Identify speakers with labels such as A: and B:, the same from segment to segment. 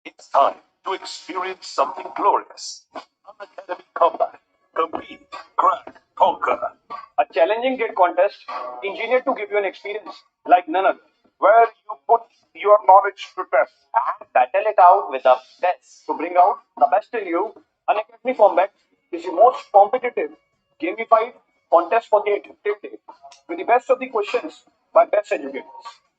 A: It's time to experience something glorious. Unacademy Combat. Compete, crack, conquer. A challenging gate contest engineered to give you an experience like none other, where you put your knowledge to test and battle it out with the best. To bring out the best in you, Unacademy Combat is the most competitive, gamified contest for gate till date, with the best of the questions by best educators,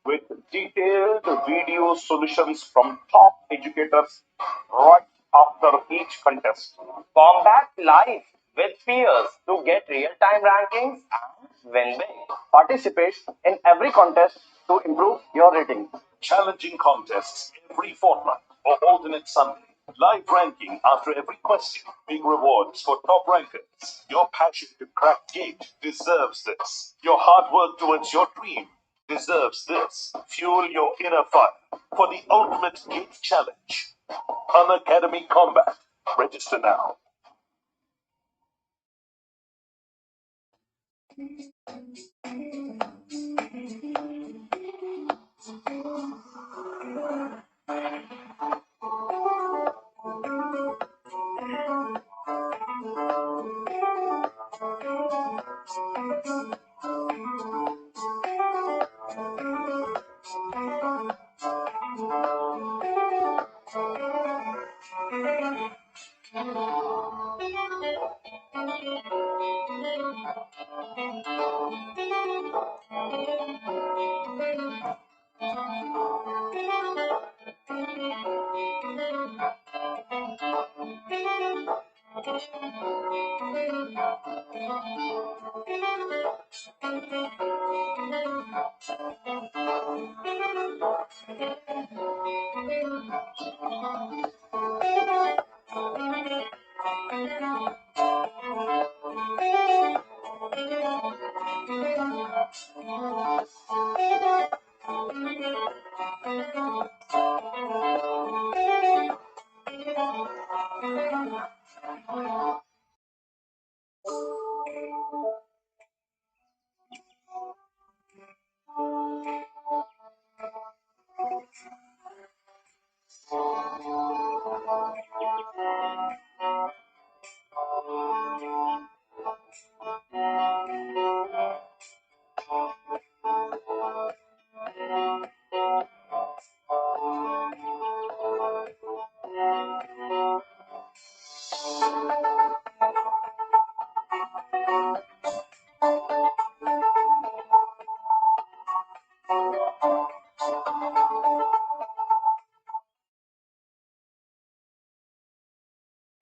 A: with detailed video solutions from top educators right after each contest. Combat live with peers to get real-time rankings and win big. Participate in every contest to improve your rating. Challenging contests every fortnight or alternate Sunday. Live ranking after every question. Big rewards for top rankers. Your passion to crack gate deserves this. Your hard work towards your dream deserves this. Fuel your inner fire for the ultimate gate challenge. Unacademy Combat. Register now.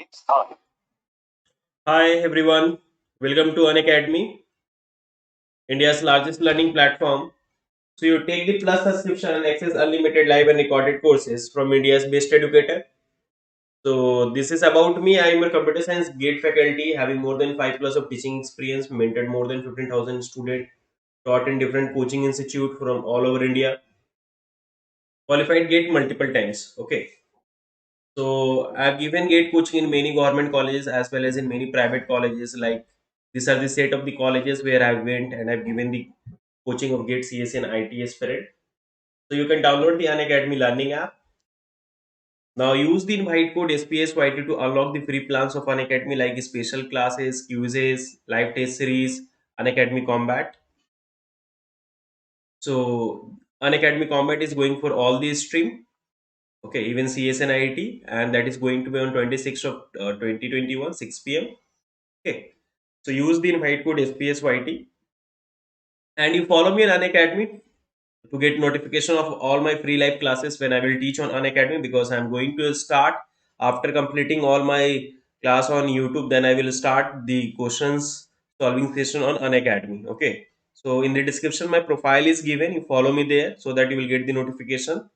A: It's time.
B: Hi everyone, welcome to Unacademy, India's largest learning platform. So you take the plus subscription and access unlimited live and recorded courses from India's best educator. So this is about me. I am a computer science gate faculty having more than 5 plus of teaching experience, mentored more than 15,000 students, taught in different coaching institute from all over India, qualified gate multiple times. Okay. So I've given gate coaching in many government colleges as well as in many private colleges. Like these are the set of the colleges where I went and I've given the coaching of gate CS and IT Spirit. So you can download the Unacademy Learning app. Now use the invite code SPSYT to unlock the free plans of Unacademy like special classes, quizzes, live test series, Unacademy Combat. So Unacademy Combat is going for all the stream. Okay, even CS and IT, and that is going to be on 26th of 2021, 6 p.m. Okay, so use the invite code SPSYT and you follow me on Unacademy to get notification of all my free live classes when I will teach on Unacademy, because I'm going to start after completing all my class on YouTube. Then I will start the questions solving session on Unacademy. Okay, so in the description my profile is given. You follow me there so that you will get the notification.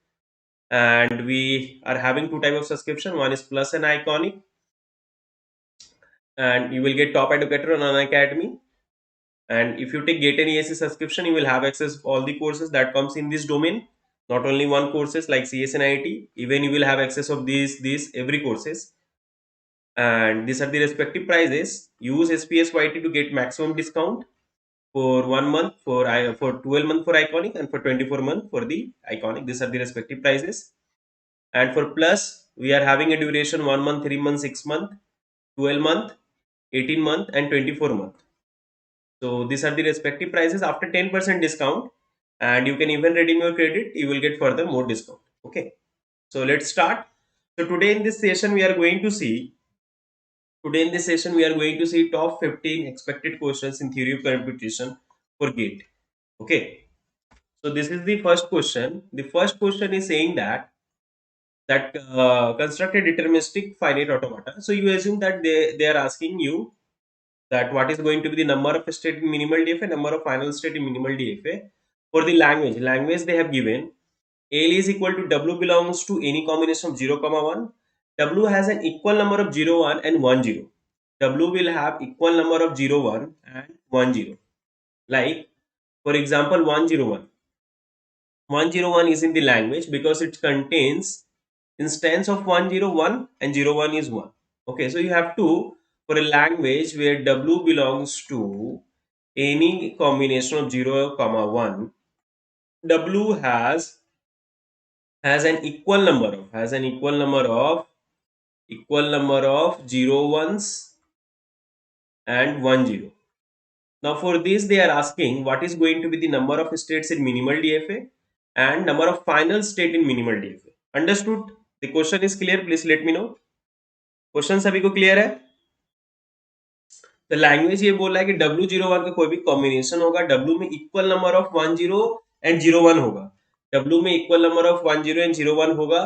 B: And we are having two type of subscription. One is plus and iconic, and you will get top educator on Unacademy. And if you take Get an ESC subscription, you will have access to all the courses that comes in this domain. Not only one courses like CS and IT, even you will have access of these every courses. And these are the respective prices. Use SPSYT to get maximum discount for 1 month for 12 month for iconic and for 24 month for the iconic. These are the respective prices. And for plus, we are having a duration 1 month, 3 months, 6 month, 12 month, 18 month, and 24 month. So these are the respective prices after 10% discount, and you can even redeem your credit. You will get further more discount. Okay. So let's start. So today in this session we are going to see top 15 expected questions in theory of computation for GATE. Okay. So this is the first question. The first question is saying that construct a deterministic finite automata. So you assume that they are asking you that what is going to be the number of state in minimal DFA, number of final state in minimal DFA. For the language they have given L is equal to W belongs to any combination of 0, comma 1. W has an equal number of 0, 1 and 1, 0. W will have equal number of 0, 1 and 1, 0. Like, for example, 101. 101 is in the language because it contains instance of 101 and 01 is 1. Okay, so you have to, for a language where W belongs to any combination of 0, comma 1, W has an equal number of 0 ones and 1, 0. Now for this they are asking what is going to be the number of states in minimal DFA and number of final state in minimal DFA. Understood? The question is clear. Please let me know. Question सभी को clear है? तो language ये बोल रहा है कि W01 का कोई भी कॉम्बिनेशन होगा, W में इक्वल नंबर ऑफ 10 एंड 01 होगा, W में इक्वल नंबर ऑफ 10 एंड 01 होगा.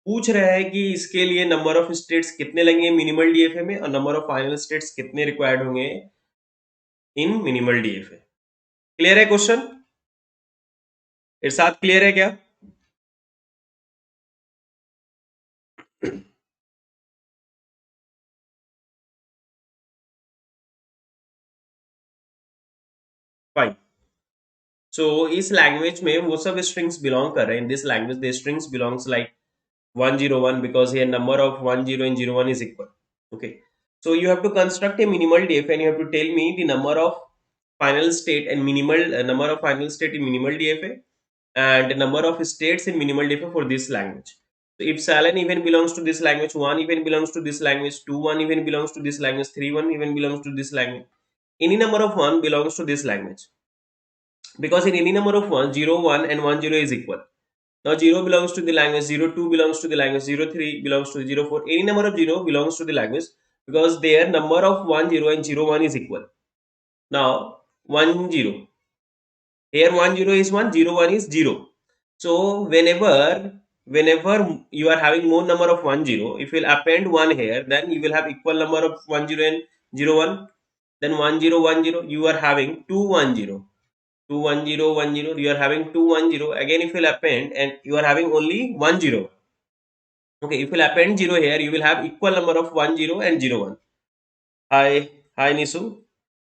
B: पूछ रहे हैं कि इसके लिए नंबर ऑफ स्टेट्स कितने लगेंगे मिनिमल डीएफए में और नंबर ऑफ फाइनल स्टेट्स कितने रिक्वायर्ड होंगे इन मिनिमल डीएफए. क्लियर है क्वेश्चन? इरशाद क्लियर है क्या? फाइन. सो इस लैंग्वेज में वो सब स्ट्रिंग्स बिलोंग कर रहे हैं. In this language the strings belongs like 101 because here number of 10 and 01 is equal. Okay, so you have to construct a minimal df and you have to tell me the number of final state and minimal number of final state in minimal dfa and number of states in minimal dfa for this language. So if silent even belongs to this language, 1 even belongs to this language, 2 1 even belongs to this language, 3 1 even belongs to this language, any number of 1 belongs to this language, because in any number of 1, 0 1 and 1 0 is equal. Now 0 belongs to the language, 02 belongs to the language, 03 belongs to 04. Any number of 0 belongs to the language because their number of 10 and 01 is equal. Now 10. Here 10 is 1, 01 is 0. So whenever you are having more number of 10, if you will append 1 here, then you will have equal number of 10 and 01. Then 1010 you are having 210. 21010 you are having 210. Again if you will append and you are having only 10. Okay, if you will append 0 here, you will have equal number of 10 and 01. Hi Nisu.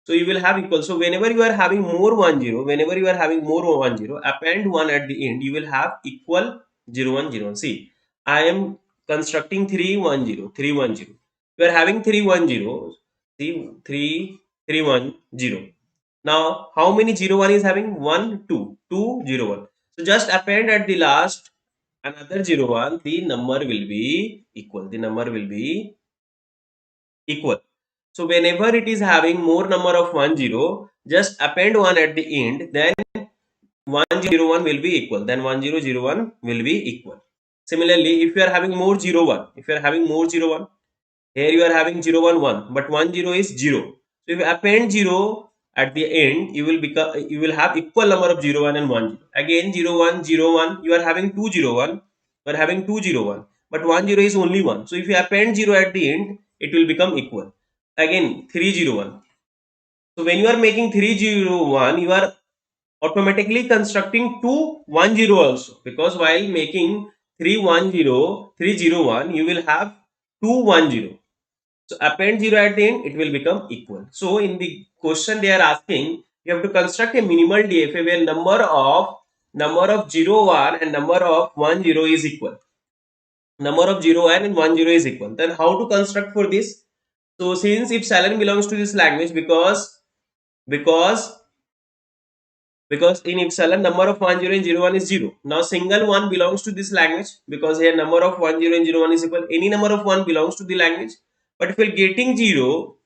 B: So you will have equal. So whenever you are having more 10, whenever you are having more 10, append 1 at the end, you will have equal 0101. See, I am constructing 310, 310. You are having 310. See, 310. Now, how many 01 is having? 1, 2, 201. So just append at the last another 01, the number will be equal. The number will be equal. So whenever it is having more number of 10, just append 1 at the end, then 1001 will be equal. Then 1001 will be equal. Similarly, if you are having more 01, if you are having more 01, here you are having 011, but 10 is 0. So if you append 0 at the end, you will have equal number of 01 and 10. Again 0101, you are having 201, you are having 201, but 10 is only 1. So if you append 0 at the end, it will become equal. Again 301. So when you are making 301, you are automatically constructing 210 also, because while making 310, 301, you will have 210. So append 0 at the end, it will become equal. So in the question they are asking, you have to construct a minimal DFA where number of 01 and number of 10 is equal. Number of 01 and 10 is equal. Then how to construct for this? So since if Salon belongs to this language, because because in epsilon number of 1 0 and 0 1 is 0. Now single 1 belongs to this language because here number of 1 0 and 0 1 is equal. Any number of 1 belongs to the language. But if we are getting 0,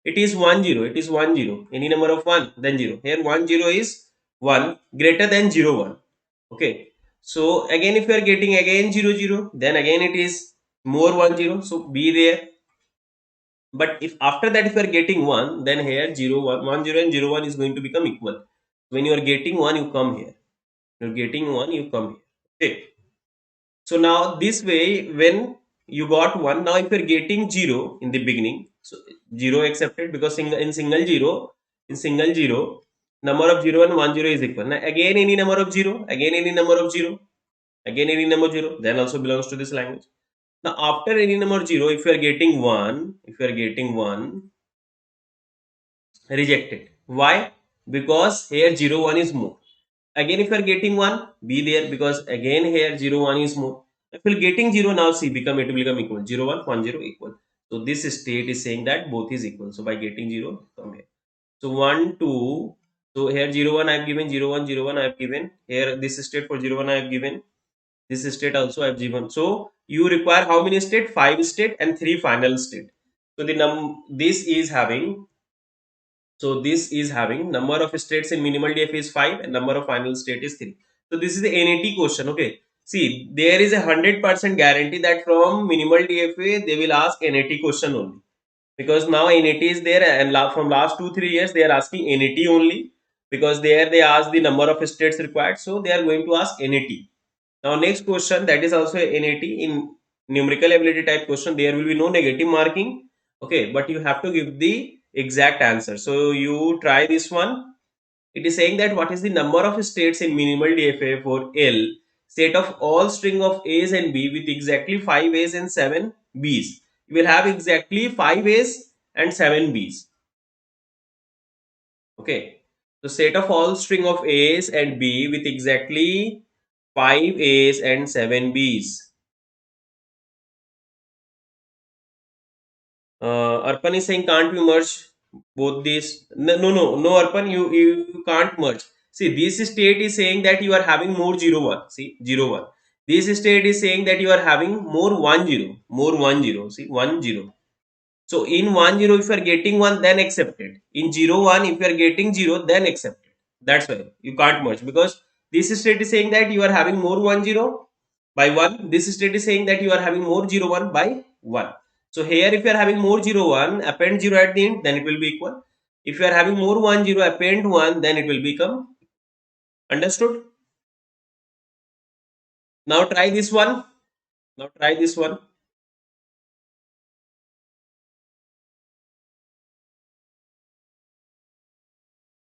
B: it is 1 0. It is 1 0. Any number of 1 then 0. Here 1 0 is 1 greater than 0 1. Okay. So again if you are getting again 0 0, then again it is more 1 0. So be there. But if after that if you are getting 1, then here 0 1 1 0 and 0 1 is going to become equal. When you are getting 1, you come here. You're getting 1, you come here. Okay. So now this way, when you got 1, now if you're getting 0 in the beginning, so 0 accepted because in single 0, number of 0 and 1 0 is equal. Now again any number of 0, again any number of 0, again any number 0, then also belongs to this language. Now after any number 0, if you are getting 1, if you are getting 1, rejected. Why? Because here 0 1 is more. Again if you are getting 1, be there because again here 0 1 is more. If you are getting 0, now see become, it will become equal 0 1 1 0 equal. So this state is saying that both is equal. So by getting 0, come here. So 1 2, so here 0 1 I have given, 0 1 0 1 I have given, here this state for 0 1 I have given, this state also I have given. So you require how many state? 5 state and 3 final state. So the this is having, so this is having number of states in minimal DFA is 5 and number of final state is 3. So this is the NAT question. Okay. See, there is a 100% guarantee that from minimal DFA they will ask NAT question only. Because now NAT is there and from last 2-3 years they are asking NAT only. Because there they ask the number of states required. So they are going to ask NAT. Now next question, that is also a NAT in numerical ability type question. There will be no negative marking. Okay, but you have to give the exact answer. So you try this one. It is saying that what is the number of states in minimal DFA for L set of all string of A's and B with exactly 5 A's and 7 B's. You will have exactly 5 A's and 7 B's. Okay. So set of all string of A's and B with exactly 5 A's and 7 B's. Arpan is saying can't we merge both these? No, no, no, no, Arpan, you can't merge. See, this state is saying that you are having more 0 1. See, 0 1. This state is saying that you are having more 1 0, more 1 0. See, 1 0. So in 1 0, if you are getting 1, then accepted. In 0 1, if you are getting 0, then accepted. That's why you can't merge because this state is saying that you are having more 1 0 by 1. This state is saying that you are having more 0 1 by 1. So here if you are having more 0 1, append 0 at the end, then it will be equal. If you are having more 1 0, append 1, then it will become. Understood? Now try this one. Now try this one.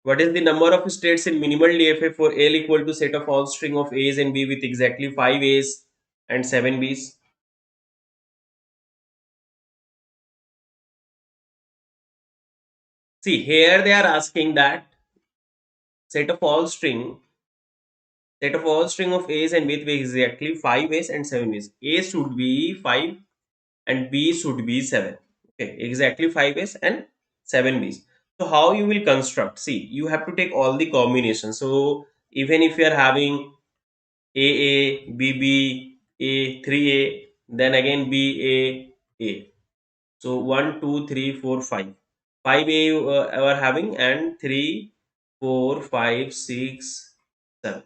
B: What is the number of states in minimal DFA for L equal to set of all string of A's and B with exactly 5 A's and 7 B's? See, here they are asking that set of all string of A's and B with exactly 5 A's and 7 B's. A should be 5 and B should be 7. Okay, exactly 5 A's and 7 B's. So how you will construct? See, you have to take all the combinations. So even if you are having AA, BB, A, 3A, then again BA, A. So 1, 2, 3, 4, 5. 5A you are having and 3, 4, 5, 6, 7.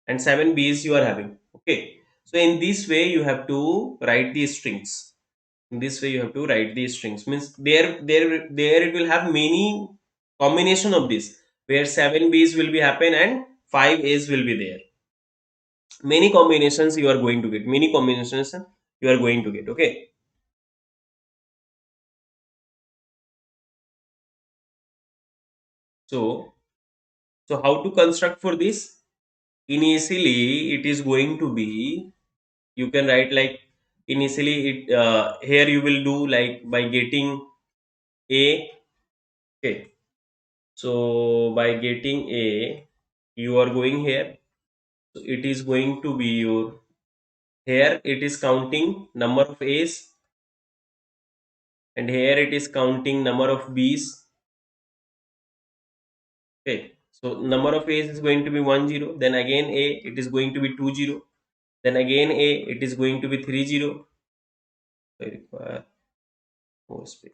B: And 7 B's you are having. Okay. So in this way you have to write these strings. In this way you have to write these strings. Means there it will have many combination of this where 7 B's will be happen and 5 A's will be there. Many combinations you are going to get, many combinations you are going to get. Okay, so how to construct for this? Initially it is going to be, you can write like, initially it here you will do like by getting A. Okay, so by getting A you are going here, so it is going to be your, here it is counting number of A's and here it is counting number of B's. Okay, So number of A's is going to be 1 0. Then again A, it is going to be 2 0. Then again A, it is going to be 3 0. So I require more space.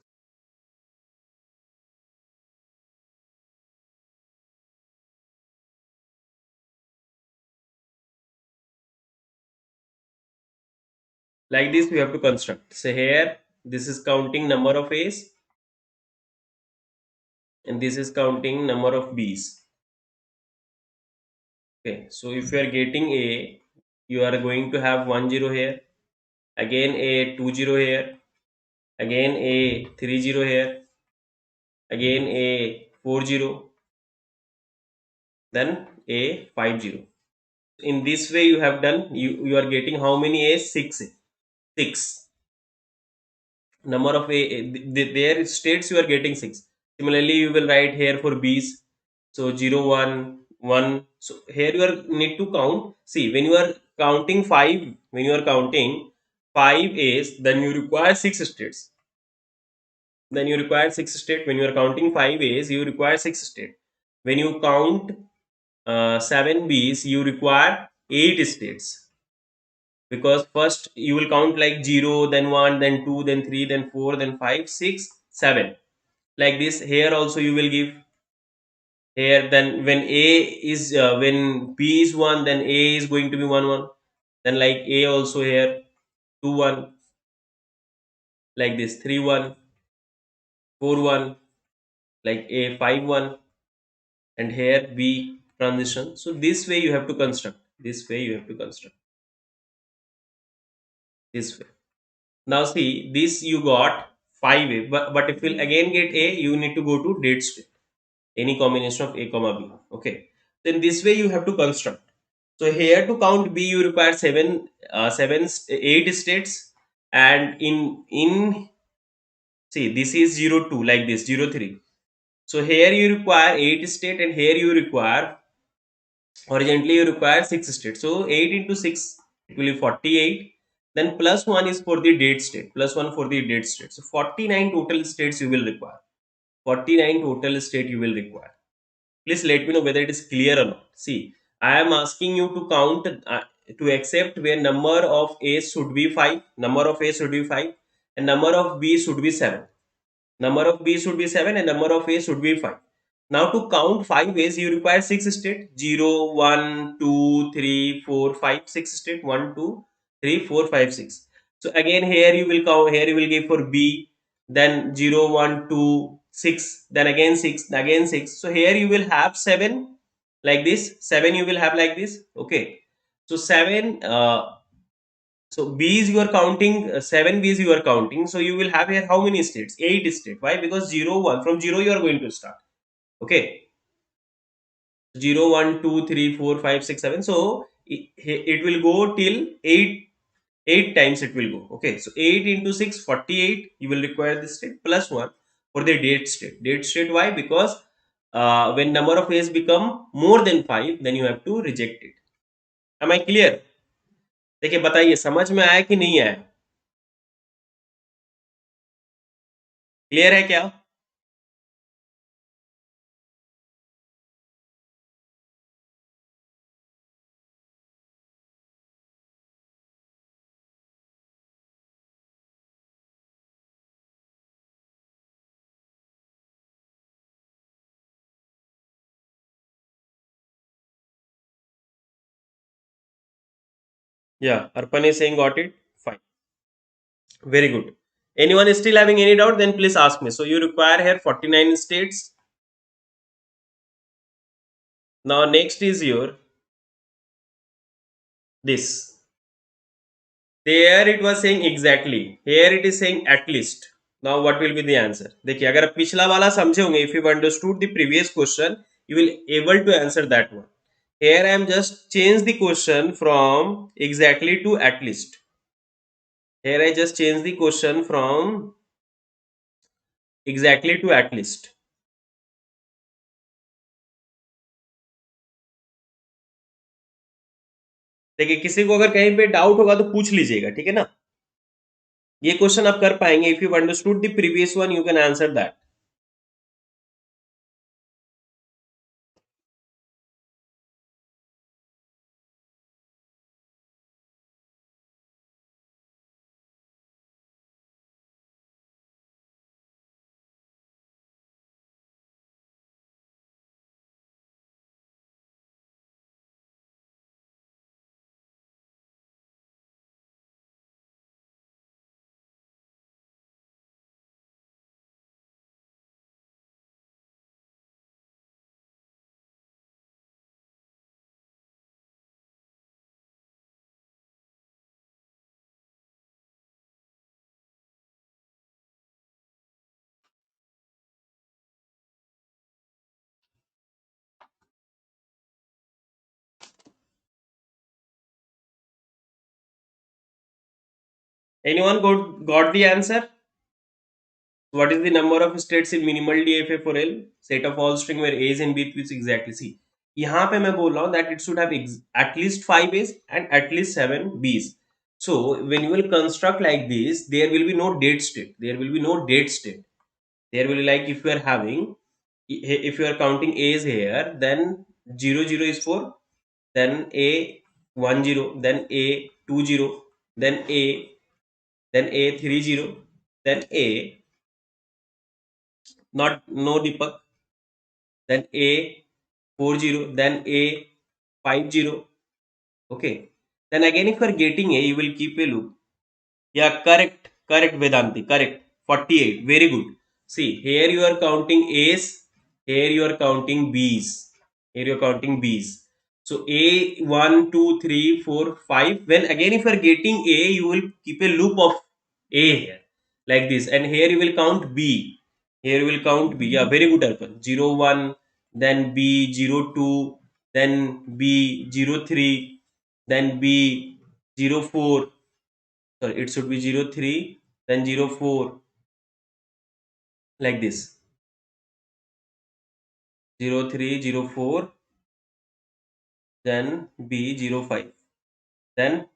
B: Like this, we have to construct. So here, this is counting number of A's, and this is counting number of B's. Okay, so if you are getting A, you are going to have 1 0 here, again A 2 0 here, again A 3 0 here, again A 4 0, then A 5 0. In this way, you have done, you are getting how many A's? 6. 6. Number of their states you are getting 6. Similarly, you will write here for B's. So 0, 1, 1. So here you are need to count. See, when you are counting 5, when you are counting 5 A's, then you require 6 states. Then you require 6 states. When you are counting 5 A's, you require 6 states. When you count 7 B's, you require 8 states. Because first you will count like 0, then 1, then 2, then 3, then 4, then 5, 6, 7. Like this. Here also you will give here. Then when A is when B is 1, then A is going to be 1 1. Then like A also here 2 1, like this 3 1, 4 1, like A 5 1, and here B transition. So this way you have to construct. This way you have to construct. This way. Now see, this you got 5A, but if you again get A, you need to go to date state. Any combination of A comma B. Okay. Then this way you have to construct. So here to count B, you require 8 states, and in see this is 0 2, like this 0 3. So here you require 8 state, and here you require horizontally you require 6 states. So 8 into 6, it will be 48. Then plus 1 is for the date state, plus 1 for the date state. So 49 total states you will require. 49 total state you will require. Please let me know whether it is clear or not. See, I am asking you to count, to accept where number of A should be 5, number of A should be 5, and number of B should be 7. Number of B should be 7 and number of A should be 5. Now to count 5 A's, you require 6 state. 0, 1, 2, 3, 4, 5, 6 state. 1, 2, 3, 4, 5, 6. So again here you will count, here you will give for B, then 0, 1, 2, 6, then again 6, again 6. So here you will have 7 like this. 7 you will have like this. Okay. So 7, so B's you are counting, 7 B's you are counting. So you will have here how many states? 8 states. Why? Because 0, 1. From 0 you are going to start. Okay. 0, 1, 2, 3, 4, 5, 6, 7. So it will go till 8 times it will go. Okay. So 8 into 6, 48. You will require this state plus 1 for the date state. Date state, why? Because when number of A's become more than 5, then you have to reject it. Am I clear? देखिए बताइए समझ में आया कि नहीं आया? Clear है क्या? Yeah, Arpan is saying got it. Fine. Very good. Anyone is still having any doubt? Then please ask me. So you require here 49 states. Now next is your this. There it was saying exactly. Here it is saying at least. Now what will be the answer? देखिए अगर आप पिछला वाला समझे होंगे, if you understood the previous question, you will able to answer that one. Here I am just change the question from exactly to at least. Here I just change the question from exactly to at least. देखिए किसी को अगर कहीं पे doubt होगा तो पूछ लीजिएगा, ठीक है ना? ये क्वेश्चन आप कर पाएंगे. If you understood the previous one you can answer that. Anyone got the answer? What is the number of states in minimal DFA for L? Set of all string where A's and B's which exactly see. यहाँ पे मैं बोल रहा हूँ that it should have at least 5 A's and at least 7 B's. So when you will construct like this, there will be no date state. There will be no date state. There will be like if you are having, if you are counting A's here, then 0 0 is 4, then A 1 0, then A 2 0, then A 3 0, then A not no Deepak, then A 40, then A 50. Okay. Then again, if you are getting A, you will keep a loop. Yeah, correct, Vedanti, correct. 48, very good. See, here you are counting A's, here you are counting B's, here you are counting B's. So A 1, 2, 3, 4, 5. When again, if you are getting A, you will keep a loop of A here, like this, and here you will count B. Here you will count B. Yeah, very good, Arpan. 0, 1, then B 0, 2, then B 0, 3, then B 0, 4. Sorry, it should be 0, 3, then 0, 4, like this. 0, 3, 0, 4, then B 0, 5. Then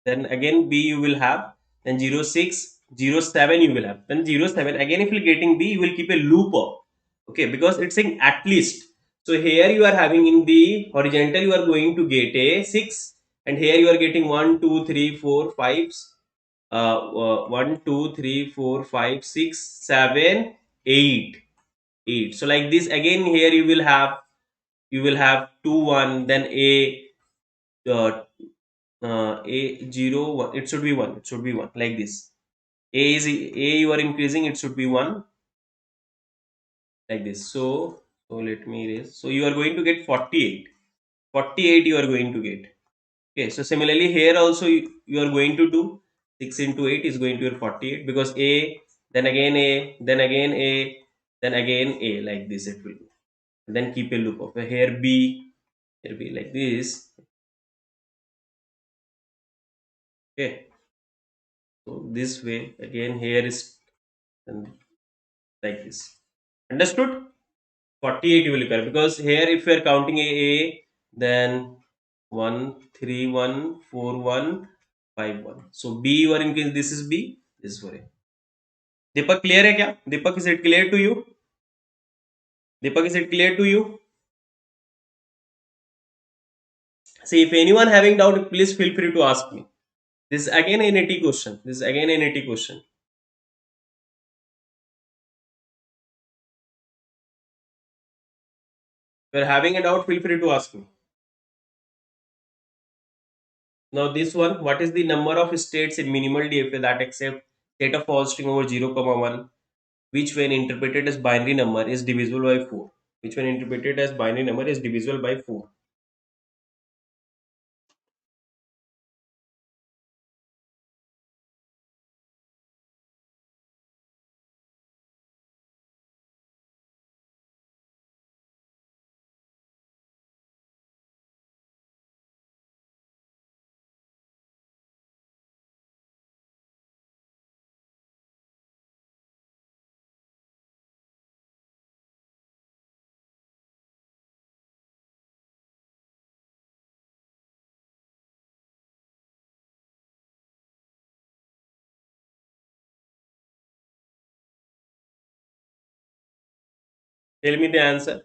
B: again B you will have, then 0, 6, 0, 7 you will have, then 0, 7. Again, if you're getting B, you will keep a loop of, okay, because it's saying at least. So here you are having in the horizontal, you are going to get a 6, and here you are getting 1, 2, 3, 4, 5, 1, 2, 3, 4, 5, 6, 7, 8. 8. So like this, again here you will have 2 1, then uh, a 0 1. It should be 1, it should be 1, like this. A you are increasing, it should be 1, like this. So let me erase. So you are going to get 48. 48 you are going to get. Okay, so similarly here also you are going to do 6 into 8 is going to be 48, because A, then again A, then again A, then again A, like this it will be. Then keep a loop of here B, here B, like this. Okay, so this way again here is, and like this. Understood? 48 you will correct, because here if you are counting A, then 1 3 1 4 1 5 1. So B you are increasing, this is B, this is for A. Deepak clear है क्या? Deepak, is it clear to you? Deepak, is it clear to you? See, if anyone having doubt, please feel free to ask me. This is again a NAT question. This is again a NAT question. If you are having a doubt, feel free to ask me. Now this one, what is the number of states in minimal DFA that accept set of false string over 0, 1, which when interpreted as binary number is divisible by 4? Which when interpreted as binary number is divisible by 4? Tell me the answer.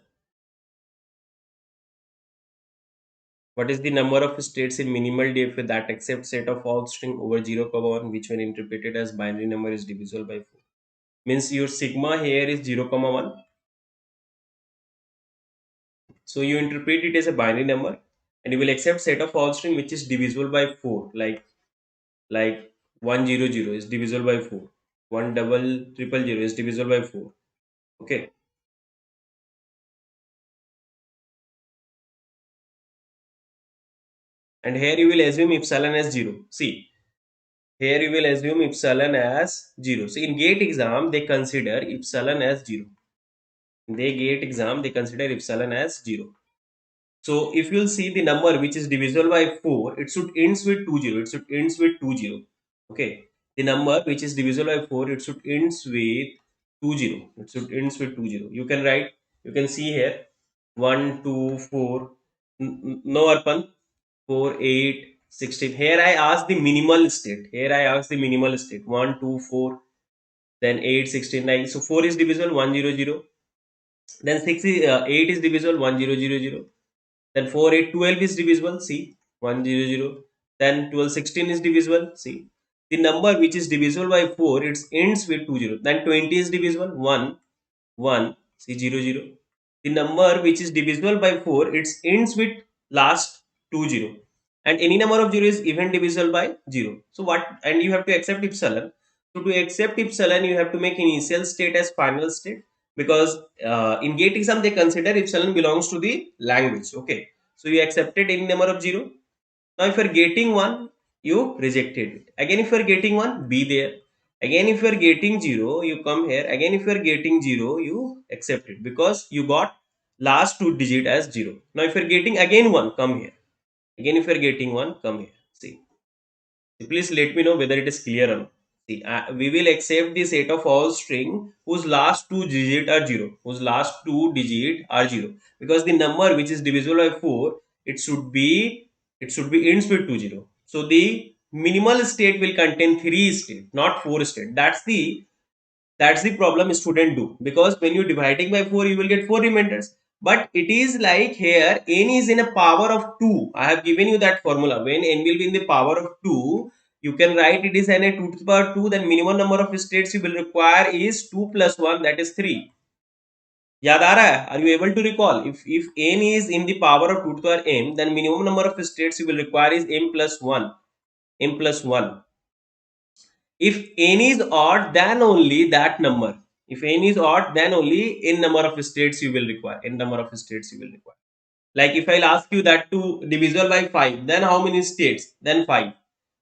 B: What is the number of states in minimal DFA that accept set of false string over 0, 1, which when interpreted as binary number is divisible by 4? Means your sigma here is 0, 1. So you interpret it as a binary number, and you will accept set of false string which is divisible by 4, like 100 is divisible by 4, 10000 is divisible by 4. Okay. And here you will assume epsilon as 0. See, here you will assume epsilon as 0. So in gate exam, they consider epsilon as 0. They consider epsilon as 0. So if you'll see the number which is divisible by 4, it should ends with 20. It should ends with 20. Okay. the number which is divisible by 4, it should ends with 20. It should ends with 20. You can write, you can see here 1 2 4, no arpan, 4 8 16. Here I ask the minimal state, here I ask the minimal state 1 2 4, then 8 16 9. So 4 is divisible 100, then 6 is 8 is divisible 1000, then 4 8 12 is divisible, see, 100, then 12 16 is divisible, see, the number which is divisible by 4, it ends with 20. Then 20 is divisible 1 1, see, 00. The number which is divisible by 4, it ends with last 20, and any number of 0 is even divisible by 0. So what, and you have to accept epsilon. So to accept epsilon, you have to make initial state as final state, because in gate exam they consider epsilon belongs to the language. Okay, so you accepted any number of 0. Now if you are getting 1, you rejected it. Again if you are getting 1, be there. Again if you are getting 0, you come here. Again if you are getting 0, you accept it, because you got last 2 digit as 0. Now if you are getting again 1, come here. Again if you are getting 1, come here. See, please let me know whether it is clear or not. See, we will accept the set of all string whose last 2 digit are 0. Whose last 2 digit are 0. Because the number which is divisible by 4, it should be ends with 20. So the minimal state will contain 3 state, not 4 state. That's the problem student do, because when you're dividing by 4, you will get 4 remainders. But it is like here n is in a power of 2. I have given you that formula. When n will be in the power of 2, you can write it is n a 2 to the power 2. Then minimum number of states you will require is 2 plus 1, that is 3. याद आ रहा है? Are you able to recall? If n is in the power of 2 to the power m, then minimum number of states you will require is m plus 1. M plus 1. If n is odd, then only that number. If n is odd, then only n number of states you will require. N number of states you will require. Like if I'll ask you that to divisible by 5, then how many states? Then 5.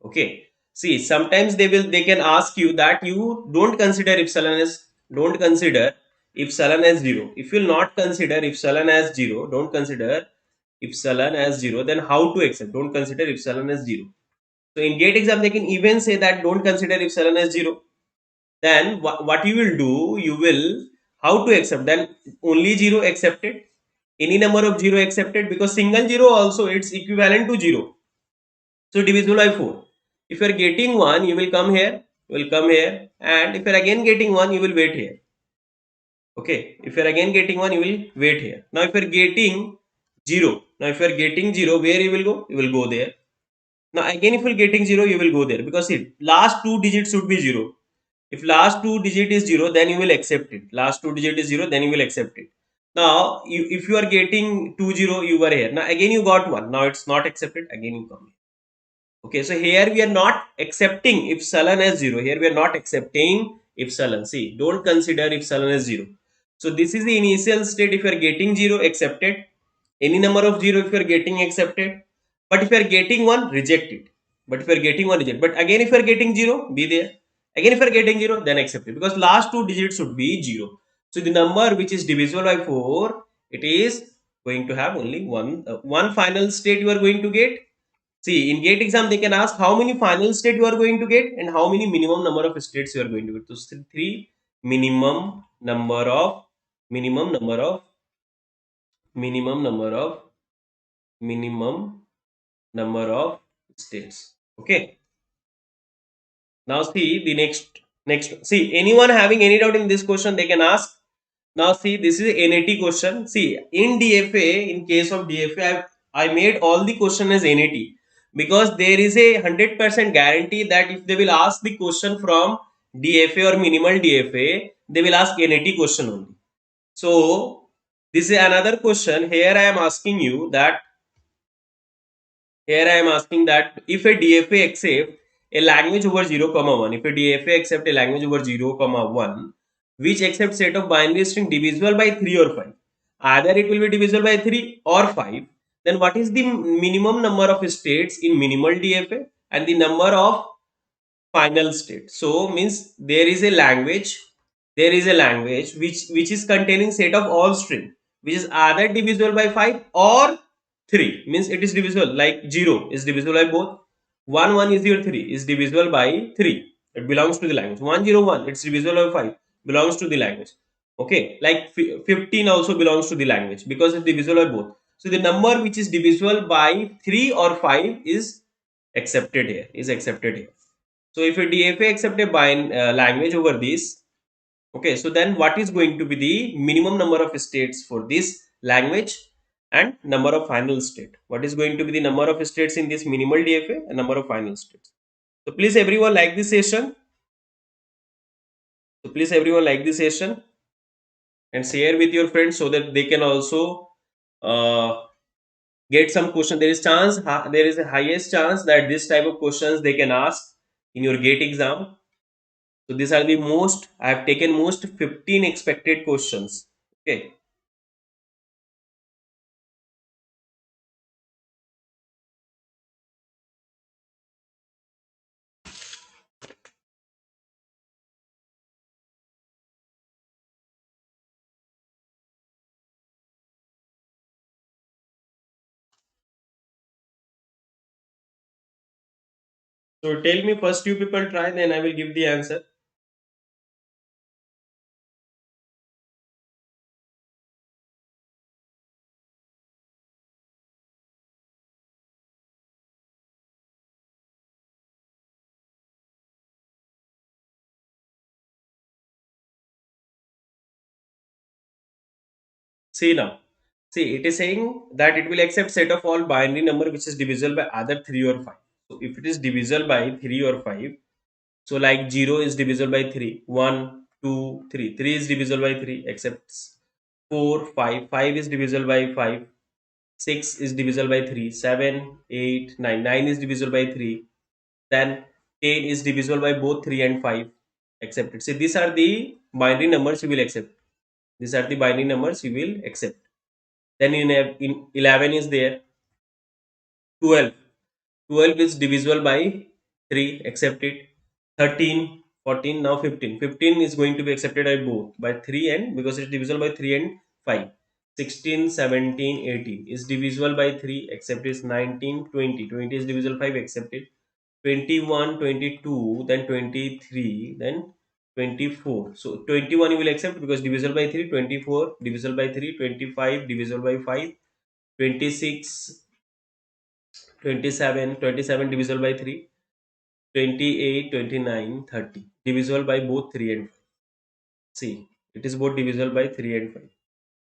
B: Okay. See, sometimes they can ask you that you don't consider epsilon as, don't consider epsilon as 0. If you'll not consider epsilon as 0, don't consider epsilon as 0, then how to accept? Don't consider epsilon as 0. So in gate exam, they can even say that don't consider epsilon as 0. Then what you will do, you will, how to accept? Then only 0 accepted, any number of 0 accepted, because single 0 also it's equivalent to 0. So divisible by 4. If you are getting 1, you will come here, and if you are again getting 1, you will wait here. Okay, if you are again getting 1, you will wait here. Now if you are getting 0, where you will go? You will go there. Now again if you are getting 0, you will go there, because see, last 2 digits should be 0. If last 2 digit is 0, then you will accept it. Last 2 digit is 0, then you will accept it. Now if you are getting 20, you were here. Now again you got 1. Now it's not accepted. Again you come here. Okay, so here we are not accepting epsilon as 0. Here we are not accepting epsilon. See, don't consider epsilon as 0. So this is the initial state. If you are getting 0, accepted. Any number of 0 if you are getting, accepted. But if you are getting 1, reject it. But if you are getting 1, reject. But again if you are getting 0, be there. Again if you are getting 0, then accept it. Because last 2 digits should be 0. So the number which is divisible by 4, it is going to have only one final state you are going to get. See, in gate exam, they can ask how many final state you are going to get and how many minimum number of states you are going to get. So, 3 minimum number of, minimum number of, minimum number of, minimum number of states. Okay. Now see the next. See, anyone having any doubt in this question, they can ask. Now see, this is NAT question. See, in DFA, in case of DFA, I made all the question as NAT, because there is a 100% guarantee that if they will ask the question from DFA or minimal DFA, they will ask NAT question only. So this is another question. Here I am asking you that, here I am asking that if a DFA accept a language over 0, 1, if a DFA accept a language over 0, 1, which accepts set of binary string divisible by 3 or 5, either it will be divisible by 3 or 5, then what is the minimum number of states in minimal DFA and the number of final state? So means there is a language, which is containing set of all string, which is either divisible by 5 or 3, means it is divisible, like 0 is divisible by both, 1 1 is your 3 is divisible by 3. It belongs to the language. 101, it's divisible by 5, belongs to the language. Okay, like 15 also belongs to the language because it's divisible by both. So the number which is divisible by 3 or 5 is accepted here, is accepted here. So if a DFA accepted by language over this, okay, so then what is going to be the minimum number of states for this language and number of final state? What is going to be the number of states in this minimal DFA and number of final states? So please everyone like this session. So please everyone like this session and share with your friends so that they can also uh, get some question. There is chance, there is a highest chance that this type of questions they can ask in your gate exam. So these are the most, I have taken most 15 expected questions. Okay. So tell me first you people try, then I will give the answer. See now. See, it is saying that it will accept set of all binary number which is divisible by either 3 or 5. So if it is divisible by 3 or 5, so like 0 is divisible by 3, 1, 2, 3. 3 is divisible by 3, accepts 4, 5. 5 is divisible by 5. 6 is divisible by 3. 7, 8, 9. 9 is divisible by 3. Then 10 is divisible by both 3 and 5. Accepted. See, these are the binary numbers you will accept. These are the binary numbers you will accept. Then in 11 is there 12. 12 is divisible by 3, accept it. 13, 14, now 15. 15 is going to be accepted by both, by 3 and, because it's divisible by 3 and 5. 16, 17, 18 is divisible by 3, accept is 19, 20. 20 is divisible by 5, accept it. 21, 22, then 23, then 24. So 21 you will accept because divisible by 3, 24 divisible by 3, 25 divisible by 5, 26, 27, 27 divisible by 3, 28, 29, 30 divisible by both 3 and 5. See, it is both divisible by 3 and 5.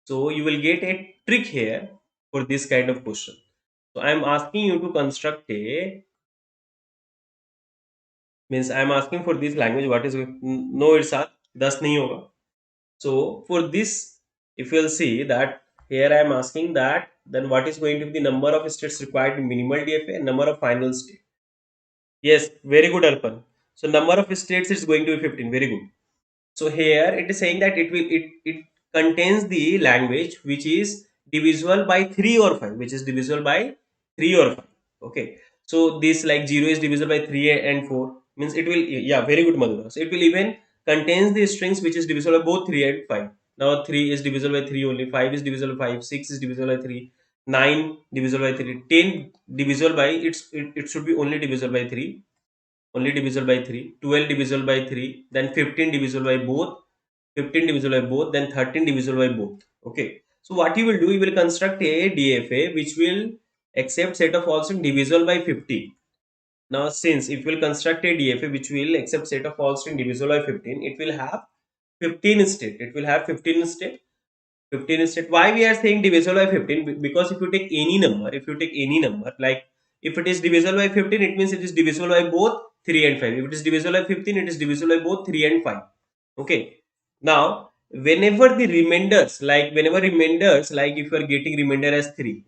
B: So you will get a trick here for this kind of question. So I am asking you to construct a, means I am asking for this language what is no it's a 10 nahi hoga. So for this, if you'll see that here I am asking that then what is going to be the number of states required in minimal DFA and number of final state. Yes, very good Arpan. So number of states is going to be 15. Very good. So here it is saying that it contains the language which is divisible by 3 or 5, which is divisible by 3 or 5. Okay. So this like 0 is divisible by 3 and 4 means it will, yeah, very good Madhura. So it will even contains the strings which is divisible by both 3 and 5. Now 3 is divisible by 3 only, 5 is divisible by 5, 6 is divisible by 3, 9 divisible by 3, 10 divisible by it should be only divisible by 3, only divisible by 3, 12 divisible by 3, then 15 divisible by both, 15 divisible by both, then 13 divisible by both. Okay. So what you will do, you will construct a DFA which will accept set of all string divisible by 15. Now since if you will construct a DFA which will accept set of all string divisible by 15, it will have 15 state. It will have 15 state. 15 instead. Why we are saying divisible by 15? Because if you take any number, if you take any number, like if it is divisible by 15, it means it is divisible by both 3 and 5. If it is divisible by 15, it is divisible by both 3 and 5. Okay. Now, whenever the remainders, like whenever remainders, like if you are getting remainder as 3,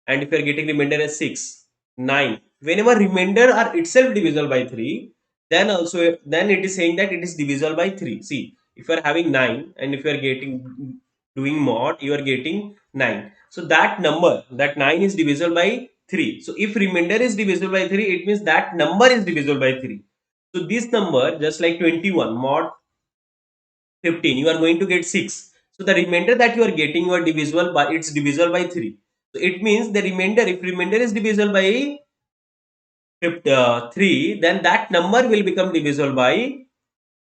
B: and if you are getting remainder as 6, 9, whenever remainder are itself divisible by 3, then also, then it is saying that it is divisible by 3. See, if you are having 9 and if you are getting doing mod, you are getting 9. So that number, that 9 is divisible by 3. So if remainder is divisible by 3, it means that number is divisible by 3. So this number, just like 21 mod 15, you are going to get 6. So the remainder that you are getting, you are divisible by, it's divisible by 3. So it means the remainder, if remainder is divisible by 3, then that number will become divisible by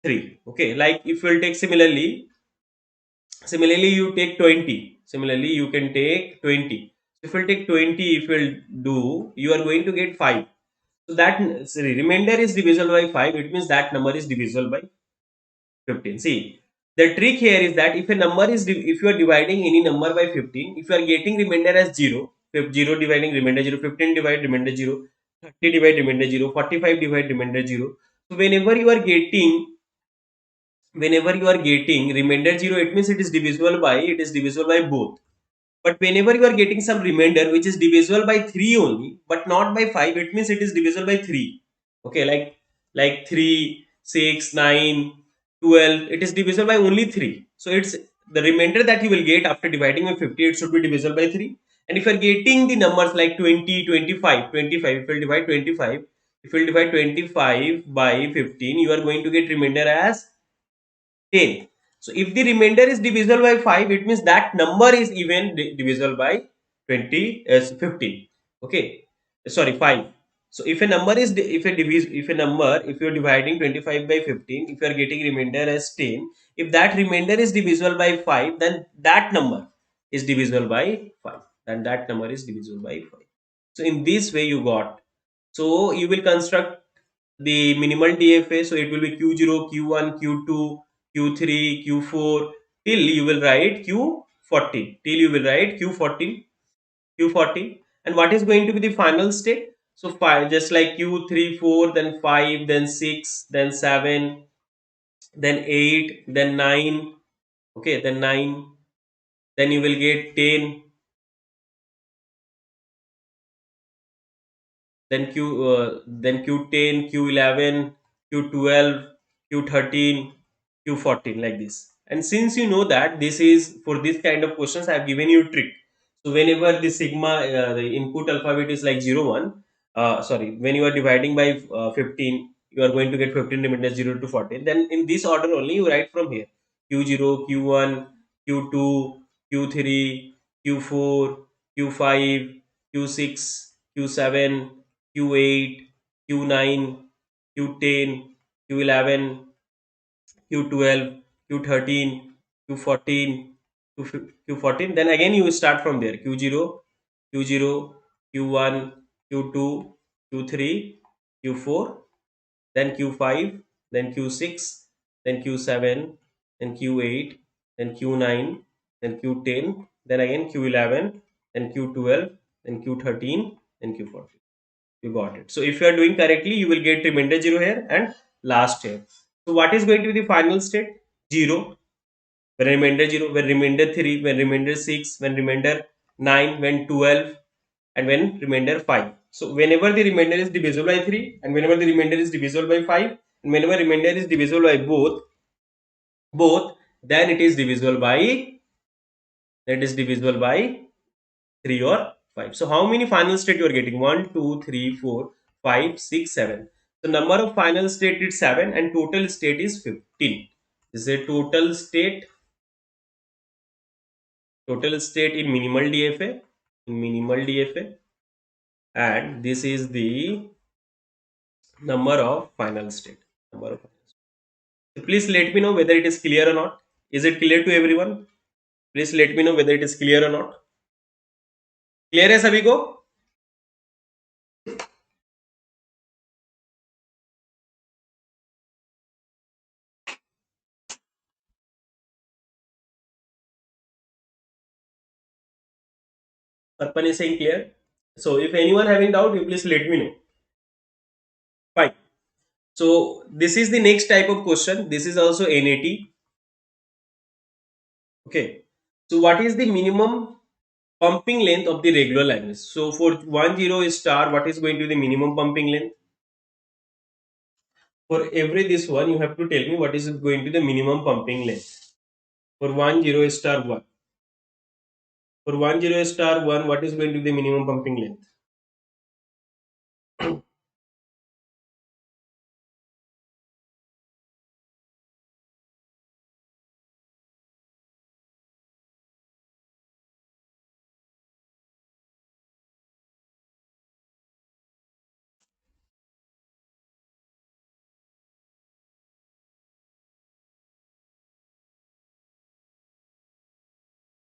B: 3. Okay, like if you will take similarly you take 20, similarly you can take 20. If you take 20, if you will do, you are going to get 5. So that sorry, remainder is divisible by 5, it means that number is divisible by 15. See, the trick here is that if a number is if you are dividing any number by 15, if you are getting remainder as 0, if 0 dividing remainder 0, 15 divide remainder 0, 30 divide remainder 0, 45 divide remainder 0. So whenever you are getting remainder 0, it means it is divisible by both. But whenever you are getting some remainder which is divisible by 3 only, but not by 5, it means it is divisible by 3. Okay, like 3, 6, 9, 12, it is divisible by only 3. So it's the remainder that you will get after dividing by 50, it should be divisible by 3. And if you are getting the numbers like 20, 25, 25, if you will divide 25, if you will divide 25 by 15, you are going to get remainder as 10. So if the remainder is divisible by 5, it means that number is even divisible by 20 as 15. Okay, sorry, 5. So if a number is if a number, if you are dividing 25 by 15, if you are getting remainder as 10, if that remainder is divisible by 5, then that number is divisible by 5. Then that number is divisible by 5. So in this way you got. So you will construct the minimal DFA. So it will be Q0, Q1, Q2, Q3, Q4 till you will write Q14. Till you will write Q14, Q14. And what is going to be the final state? So 5, just like Q3, 4, then 5, then 6, then 7, then 8, then 9. Okay, then 9. Then you will get 10, then Q10, Q11, Q12, Q13, Q14, like this. And since you know that this is for this kind of questions, I have given you a trick. So whenever the sigma, the input alphabet is like 0, 1, sorry, when you are dividing by 15, you are going to get 15 remainder 0 to 14. Then in this order only you write from here: Q0, Q1, Q2, Q3, Q4, Q5, Q6, Q7, Q8, Q9, Q10, Q11, Q12, Q13, Q14, Q14. Then again you start from there: Q0, Q0, Q1, Q2, Q3, Q4, then Q5, then Q6, then Q7, then Q8, then Q9, then Q10, then again Q11, then Q12, then Q13, then Q14. You got it. So if you are doing correctly, you will get remainder 0 here and last here. So what is going to be the final state? 0, when remainder 0, when remainder 3, when remainder 6, when remainder 9, when 12, and when remainder 5. So whenever the remainder is divisible by 3, and whenever the remainder is divisible by 5, and whenever remainder is divisible by both, then it is divisible by, 3 or 5. So how many final state you are getting? 1, 2, 3, 4, 5, 6, 7. The number of final state is 7 and total state is 15. This is a total state in minimal DFA, and this is the number of final state. So please let me know whether it is clear or not. Is it clear to everyone? Please let me know whether it is clear or not. Clear है सभी को? Arpan is saying clear. So if anyone having doubt, you please let me know. Fine. So this is the next type of question. This is also NAT. Okay. So what is the minimum pumping length of the regular language? So for 10 star, what is going to be the minimum pumping length? For every this one, you have to tell me what is going to be the minimum pumping length. For 10 star 1. For 10 star 1, what is going to be the minimum pumping length?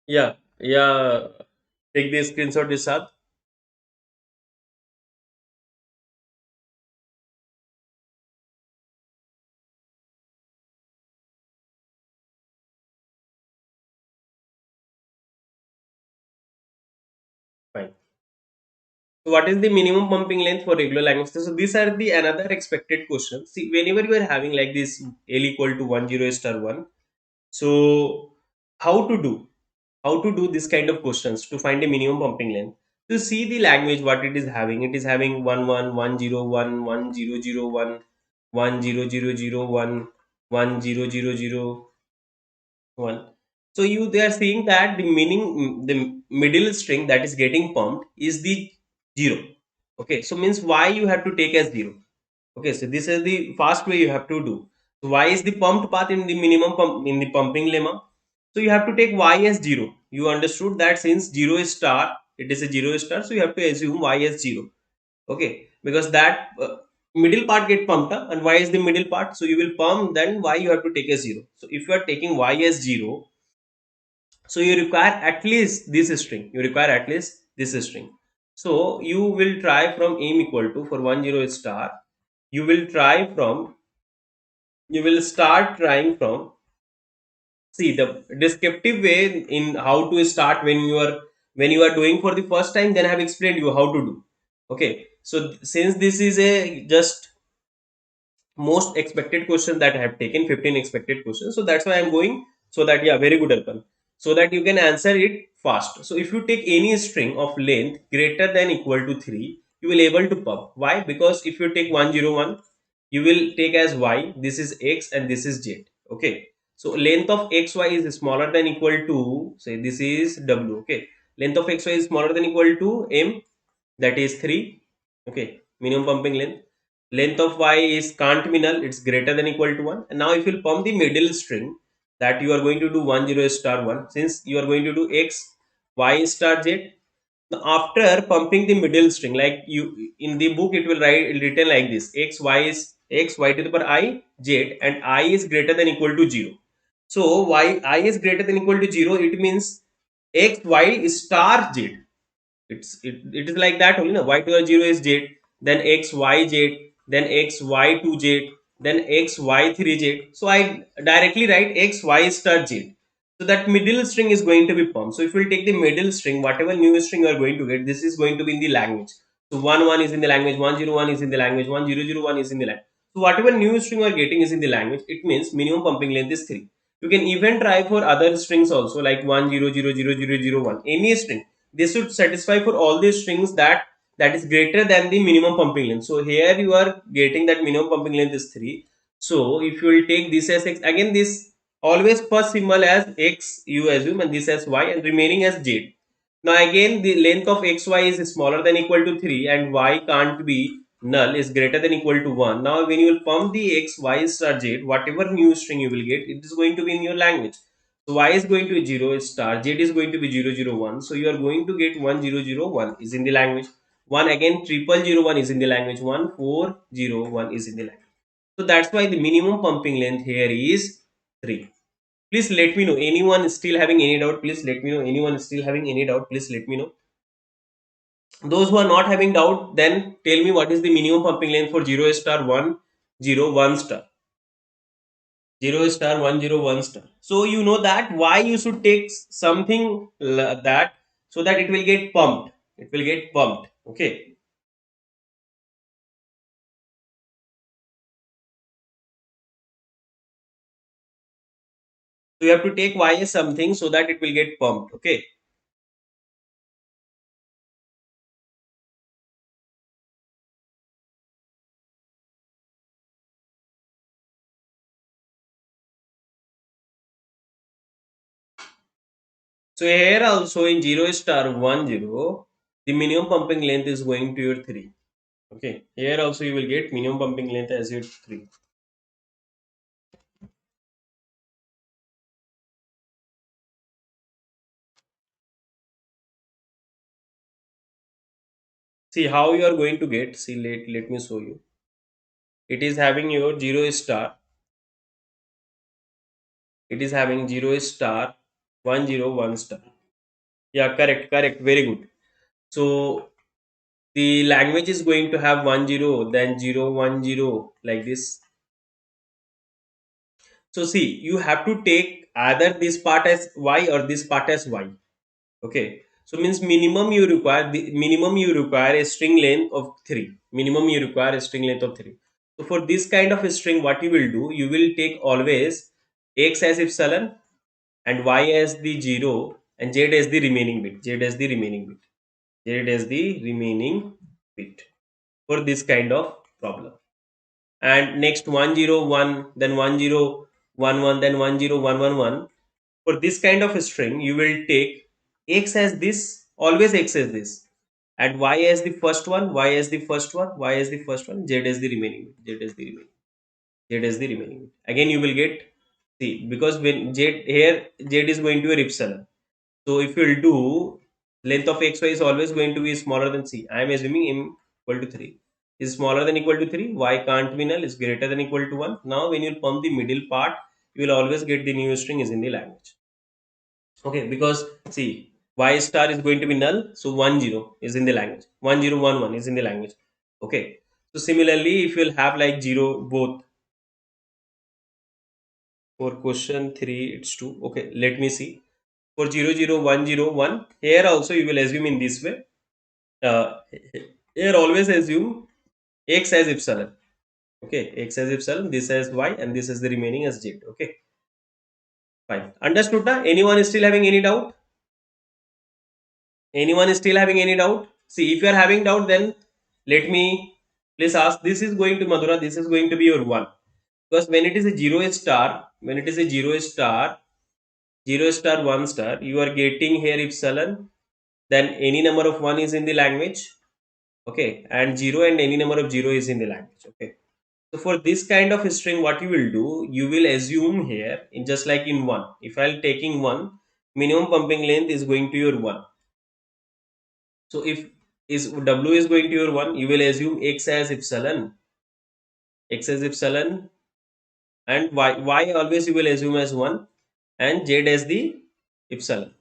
B: Yeah, yeah. Take the screenshot, Nisad. Fine. So what is the minimum pumping length for regular language? So these are the another expected questions. See, whenever you are having like this L equal to 10 star 1, so how to do? How to do this kind of questions to find a minimum pumping length? To see the language, what it is having 1 1 1 0 0 1 1 0 0 0 1 1 0 0 0 So you they are saying that the middle string that is getting pumped is the 0. Okay, so means y you have to take as 0. Okay, so this is the fast way you have to do. So y is the pumped path in the minimum pump in the pumping lemma. So you have to take y as 0. You understood that since 0 is star, it is a 0 star, so you have to assume y as 0. Okay, because that middle part get pumped up and y is the middle part, so you will pump, then y you have to take as 0. So if you are taking y as 0, so you require at least this string. You require at least this string. So you will try from m equal to for 10 star. You will try from you will start trying from, see, the descriptive way in how to start when you are doing for the first time, then I have explained you how to do. Okay, so since this is a just most expected question that I have taken 15 expected questions. So that's why I'm going, so that, yeah, very good, Arpan. So that you can answer it fast. So if you take any string of length greater than equal to 3, you will able to pump. Why? Because if you take 101, you will take as y, this is x and this is z. Okay. So length of xy is smaller than equal to, say this is w. Okay. Length of xy is smaller than equal to m, that is 3. Okay. Minimum pumping length. Length of y is can't be null, it's greater than equal to 1. And now if you pump the middle string, that you are going to do 10 star 1, since you are going to do x y star z. Now after pumping the middle string, like you in the book it will write written like this: x y is x y to the power I z, and I is greater than equal to 0. So y I is greater than equal to 0, it means x y star z. It is like that only. No, y to the 0 is z, then x y z, then x y 2 z, then x y 3 z. So I directly write x y star z. So that middle string is going to be pumped. So if we take the middle string, whatever new string you are going to get, this is going to be in the language. So 1 1 is in the language, 1 0 1 is in the language, 1 0 0 1 is in the language. So whatever new string you are getting is in the language. It means minimum pumping length is 3. You can even try for other strings also, like 1 0 0 0 0 0 1, any string. This should satisfy for all these strings that is greater than the minimum pumping length. So here you are getting that minimum pumping length is 3. So if you will take this as x, again this always first symbol as x you assume, and this as y, and remaining as z. Now again the length of xy is smaller than equal to 3 and y can't be null, is greater than equal to 1. Now when you will pump the x y star z, whatever new string you will get, it is going to be in your language. So y is going to be 0 star, z is going to be 0 0 1. So you are going to get 1 0 0 1 is in the language. 1 again 0 0 0 1 is in the language. 1 4 0 1 is in the language. So that's why the minimum pumping length here is 3. Please let me know. Anyone still having any doubt? Please let me know. Anyone still having any doubt? Please let me know. Those who are not having doubt, then tell me what is the minimum pumping length for 0 star 1 0 1 star. 0 star 1 0 1 star. So you know that why you should take something that, so that it will get pumped. It will get pumped. Okay. So you have to take y as something so that it will get pumped. Okay. So here also in 0 star 1 0, the minimum pumping length is going to your 3. Okay. Here also you will get minimum pumping length as your 3. See how you are going to get. See, let me show you. It is having your 0 star. It is having 0 star 1 0 1 star. Yeah, correct, correct, very good. So the language is going to have 1 0, then 0 1 0, like this. So see, you have to take either this part as y or this part as y. Okay. So means minimum you require a string length of 3. Minimum you require a string length of 3. So for this kind of a string, what you will do, you will take always x as epsilon and y as the 0 and z as the remaining bit. Z as the remaining bit. Z as the remaining bit for this kind of problem. And next 1 0 1, then 1 0 1 1, then 1 0 1 1 1. For this kind of a string, you will take x as this, always x as this, and y as the first one, y as the first one, y as the first one, z as the remaining bit, z as the remaining, z as the remaining bit. Again, you will get, see, because when z here, z is going to be epsilon. So if you will do, length of xy is always going to be smaller than c. I am assuming m equal to 3 is smaller than equal to 3. Y can't be null, is greater than equal to 1. Now when you pump the middle part, you will always get the new string is in the language. Okay, because see, y star is going to be null, so 1 0 is in the language. 1 0 1 1 is in the language. Okay. So similarly, if you'll have like 0 both for question 3, it's 2. Okay, let me see. For 0 0 1 0 1, here also you will assume in this way. Uh, Here always assume x as epsilon. Okay, x as epsilon, this as y, and this is the remaining as z. Okay, fine. Understood now? Anyone is still having any doubt? Anyone is still having any doubt? See, if you are having doubt, then let me please ask. This is going to Madhura. This is going to be your one, because when it is a 0 star, when it is a 0 star, 0 star 1 star, you are getting here epsilon. Then any number of one is in the language. Okay, and 0 and any number of 0 is in the language. Okay. So for this kind of string, what you will do, you will assume here in just like in one. If I'll taking one, minimum pumping length is going to your one. So if is w is going to your 1, you will assume x as epsilon, and y always you will assume as 1, and z as the epsilon.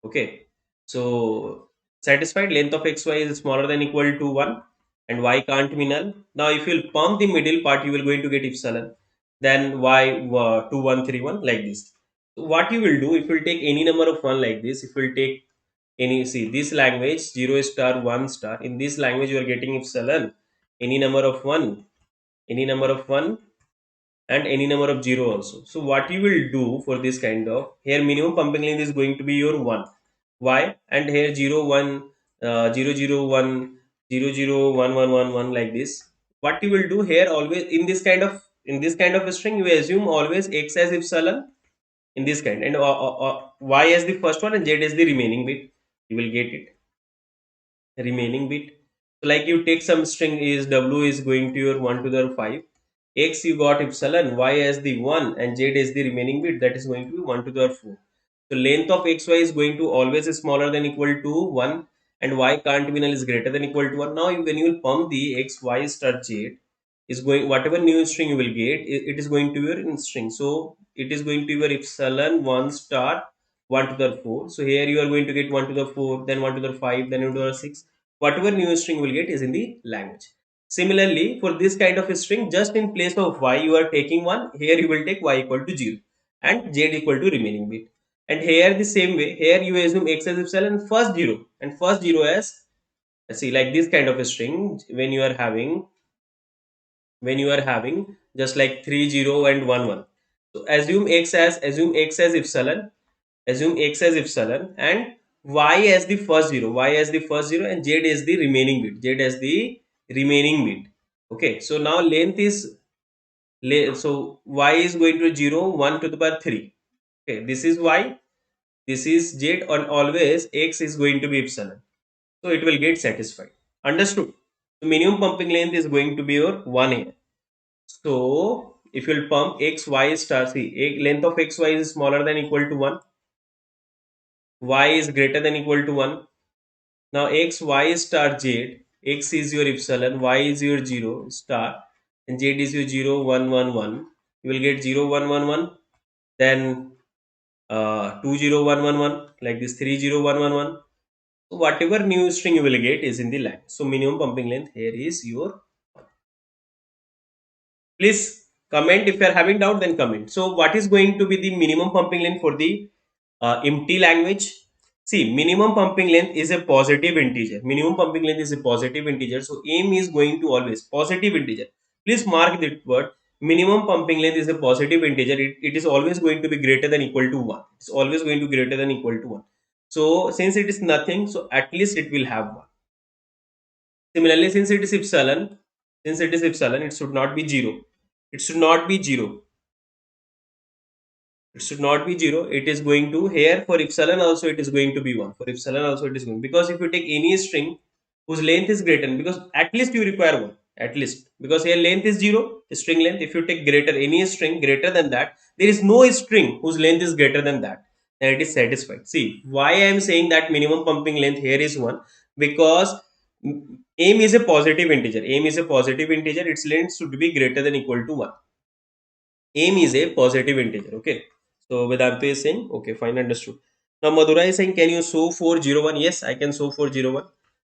B: Okay. So satisfied, length of xy is smaller than equal to 1 and y can't be null. Now if you pump the middle part, you will going to get epsilon. Then y 2 1 3 1 like this. So what you will do, if you will take any number of 1 like this, if you will take any, see this language 0 star 1 star, in this language you are getting epsilon, any number of 1, any number of 1, and any number of 0 also. So what you will do for this kind of, here minimum pumping length is going to be your 1. Why? And here 0 1 0 0 1 0 0 1 1 1 1 like this. What you will do here, always in this kind of a string, you assume always x as epsilon in this kind, and y as the first one and z as the remaining bit. You will get it, remaining bit. So like you take some string is w is going to your 1 to the 5, x you got epsilon, y as the 1 and z is the remaining bit, that is going to be 1 to the 4. So length of xy is going to always is smaller than equal to 1, and y can't be null is greater than equal to 1. Now when you will pump the x y star z is going, whatever new string you will get, it is going to be your in string. So it is going to be your epsilon 1 star 1 to the 4. So here you are going to get 1 to the 4, then 1 to the 5, then 1 to the 6. Whatever new string you will get is in the language. Similarly, for this kind of a string, just in place of y you are taking 1, here you will take y equal to 0 and z equal to remaining bit. And here the same way, here you assume x as epsilon first 0 and first 0 as, see, like this kind of a string, when you are having just like 3 0 and 1 1. So assume x as epsilon, assume x as epsilon, and y as the first 0, y as the first 0, and z is the remaining bit, z as the remaining bit. Okay, so now length is so y is going to 0 1 to the power 3. Okay, this is y, this is z, and always x is going to be epsilon, so it will get satisfied. Understood? So minimum pumping length is going to be your 1 here. So if you will pump x y star, see, length of x y is smaller than equal to 1, y is greater than equal to 1. Now x y star z, x is your epsilon, y is your 0 star, and z is your 0 1 1 1. You will get 0 1 1 1. Then 20111, like this 30111. So whatever new string you will get is in the line. So minimum pumping length here is your. Please comment if you are having doubt, then comment. So what is going to be the minimum pumping length for the empty language? See, minimum pumping length is a positive integer. Minimum pumping length is a positive integer. So aim is going to always positive integer. Please mark that word. Minimum pumping length is a positive integer. It is always going to be greater than equal to 1. It's always going to be greater than equal to 1. So since it is nothing, so at least it will have 1. Similarly, since it is epsilon, it should not be 0. It should not be 0. It should not be 0. It is going to, here for epsilon also it is going to be 1. For epsilon also it is going, because if you take any string whose length is greater, because at least you require 1, at least, because here length is 0, string length. If you take greater, any string greater than that, there is no string whose length is greater than that, then it is satisfied. See why I am saying that minimum pumping length here is 1, because aim is a positive integer. Aim is a positive integer. Its length should be greater than equal to 1. Aim is a positive integer. Okay. So Vedanta is saying, okay, fine, understood. Now Madhura is saying, can you show 401? Yes, I can show 401.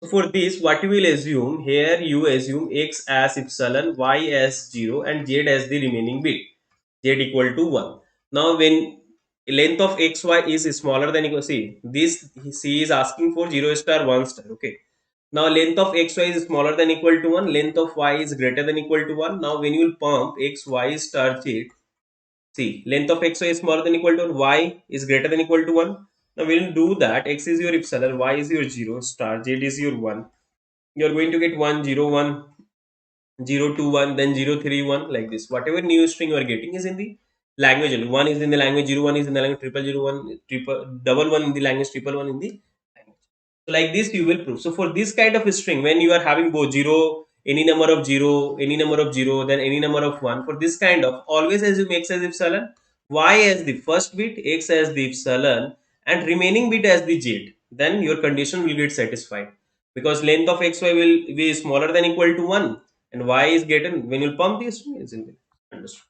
B: So for this, what you will assume here, you assume x as epsilon, y as 0, and z as the remaining bit, z equal to 1. Now when length of xy is smaller than equal, see this, C is asking for 0 star 1 star. Okay. Now length of xy is smaller than equal to 1, length of y is greater than equal to 1. Now when you will pump xy star z, see, length of xy is smaller than equal to 1, y is greater than equal to 1. Now we will do that. X is your epsilon, y is your 0 star, z is your 1. You are going to get 1 0 1 0 2 1, then 0 3 1, like this. Whatever new string you are getting is in the language only. 1 is in the language, 0 1 is in the language, triple 0 1, triple double 1 in the language, triple 1 in the language. So like this you will prove. So for this kind of a string, when you are having both 0, any number of 0, any number of 0, then any number of 1, for this kind of, always assume x as epsilon, y as the first bit, x as the epsilon, and remaining bit as the z. Then your condition will get satisfied, because length of xy will be smaller than equal to 1, and y is greater. When you pump this string, is in the understood.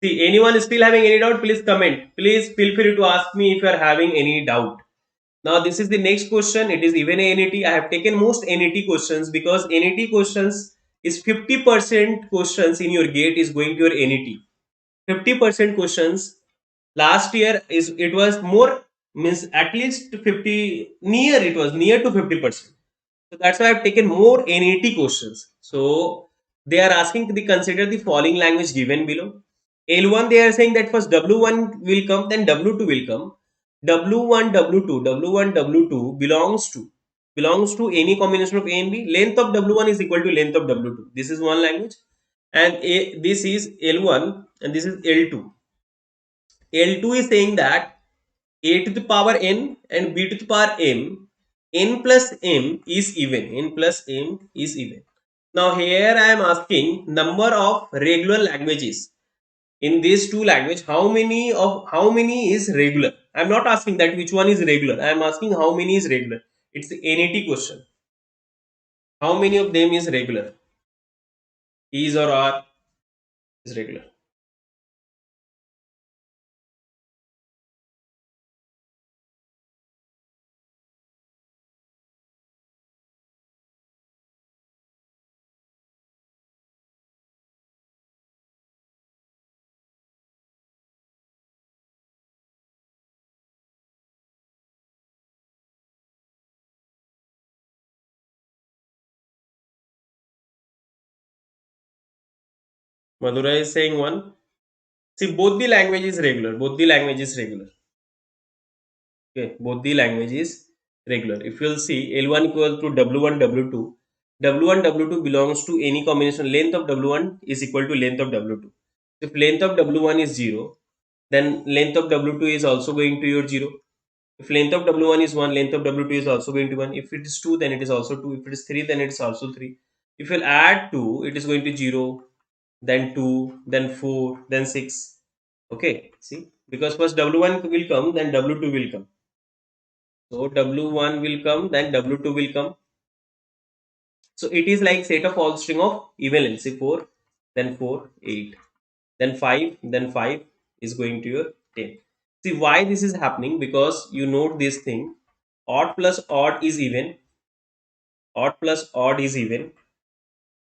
B: See, anyone is still having any doubt, please comment. Please feel free to ask me if you are having any doubt. Now this is the next question. It is even a NET. I have taken most NET questions, because NET questions is 50% questions in your gate is going to your NET. 50% questions. Last year is, it was more, means at least 50, near, it was near to 50%. So that's why I've taken more NET questions. So they are asking to consider the following language given below. L1, they are saying that first W1 will come, then W2 will come. W1, W2, W1, W2 belongs to any combination of A and B. Length of W1 is equal to length of W2. This is one language, and this is L1 and this is L2. L2 is saying that a to the power n and b to the power m, n plus m is even. N plus m is even. Now here I am asking number of regular languages. In these two language, how many is regular? I am not asking that which one is regular. I am asking how many is regular. It's the NET question. How many of them is regular? Is or are is regular? Madhura is saying one. See, both the language is regular. Both the language is regular. Okay, both the language is regular. If you will see, L1 equal to W1 W2, W1 W2 belongs to any combination. Length of W1 is equal to length of W2. If length of W1 is 0, then length of W2 is also going to your 0. If length of W1 is 1, length of W2 is also going to 1. If it is 2, then it is also 2. If it is 3, then it is also 3. If you add 2, it is going to 0, then 2, then 4, then 6. Okay, see, because first W1 will come, then W2 will come. So W1 will come, then W2 will come. So it is like set of all string of even length. Say 4, then 4, 8, then 5 is going to your 10. See why this is happening, because you note this thing: odd plus odd is even, odd plus odd is even,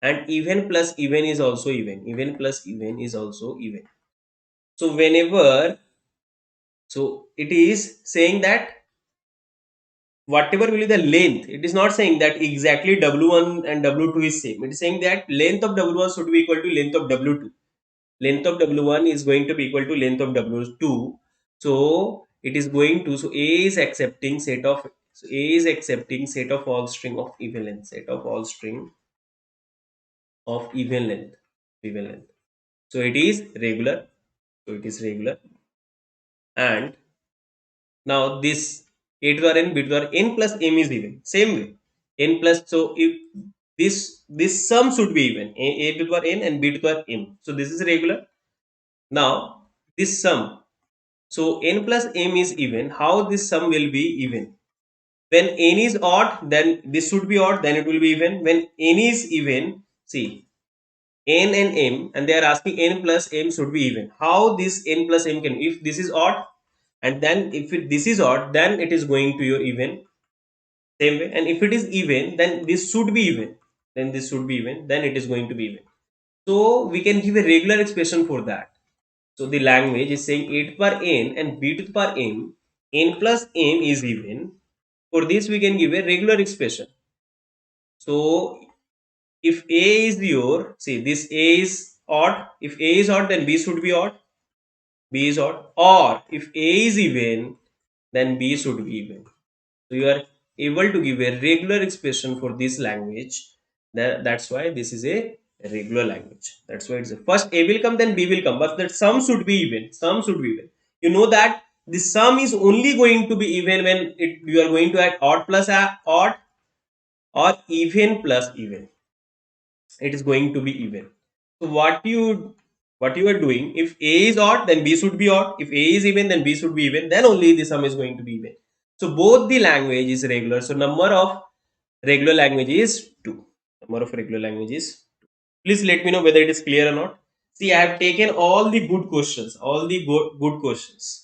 B: and even plus even is also even, even plus even is also even. So whenever, so it is saying that whatever will be the length, it is not saying that exactly w1 and w2 is same. It is saying that length of w1 should be equal to length of w2. Length of w1 is going to be equal to length of w2. So it is going to, so a is accepting set of, so a is accepting set of all string of even length, set of all string of even length, even length. So it is regular, so it is regular. And now this a to the power n, b to the power n plus m is even. Same way, n plus, so if this sum should be even, a to the power n and b to the power m. So this is regular. Now this sum, so n plus m is even. How this sum will be even? When n is odd, then this should be odd, then it will be even. When n is even, see, n and m, and they are asking n plus m should be even. How this n plus m can, if this is odd, and then if this is odd, then it is going to your even. Same way, and if it is even, then this should be even, then this should be even, then it is going to be even. So we can give a regular expression for that. So the language is saying a to the power n and b to the power m, n plus m is even. For this we can give a regular expression. So if a is your, see, this a is odd, if a is odd, then b should be odd, b is odd. Or if a is even, then b should be even. So you are able to give a regular expression for this language. That's why this is a regular language. That's why it's a first a will come, then b will come, but that sum should be even. Sum should be even. You know that the sum is only going to be even when you are going to add odd plus odd, or even plus even. It is going to be even. So what you are doing, if a is odd, then b should be odd. If a is even, then b should be even. Then only the sum is going to be even. So both the language is regular. So number of regular language is 2. Number of regular language is 2. Please let me know whether it is clear or not. See, I have taken all the good questions, all the good questions.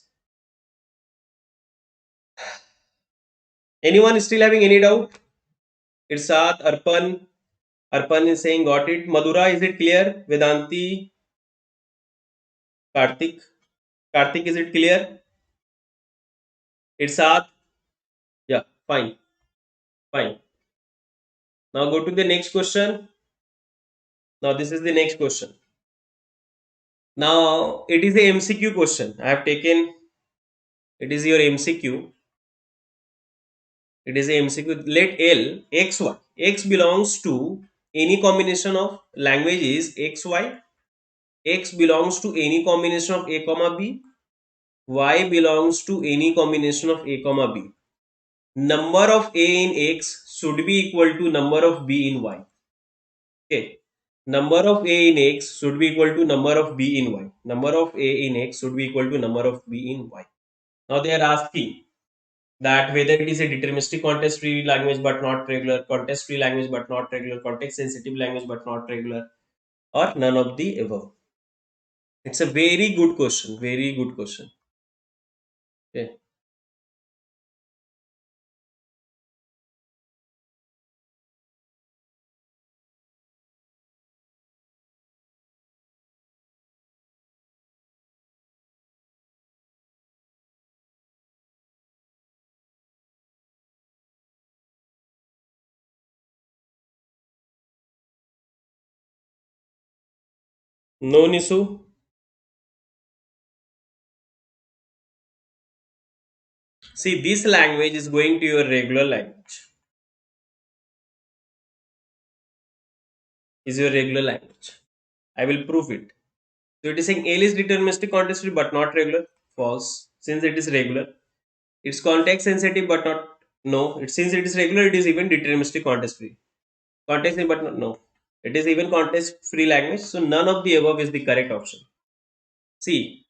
B: Anyone still having any doubt? Irsat, Arpan. Arpan is saying got it. Madhura, is it clear? Vedanti, Karthik. Karthik, is it clear? Irsat, yeah, fine, fine. Now go to the next question. Now this is the next question. Now it is a MCQ question. I have taken, it is your MCQ. It is a MCQ. Let L x y. X belongs to any combination of languages x y. X belongs to any combination of a comma b. Y belongs to any combination of a comma b. Number of a in x should be equal to number of b in y. Okay. Number of a in x should be equal to number of b in y. Number of a in x should be equal to number of b in y. Now they are asking that whether it is a deterministic context free language but not regular, context free language but not regular, context sensitive language but not regular, or none of the above. It's a very good question. Very good question. Okay. No, Nisu. See, this language is going to your regular language. Is your regular language. I will prove it. So it is saying L is deterministic context free but not regular. False. Since it is regular. It's context sensitive but not, no. It, since it is regular, it is even deterministic context free. Context free but not, no. It is even context free language. So none of the above is the correct option. See,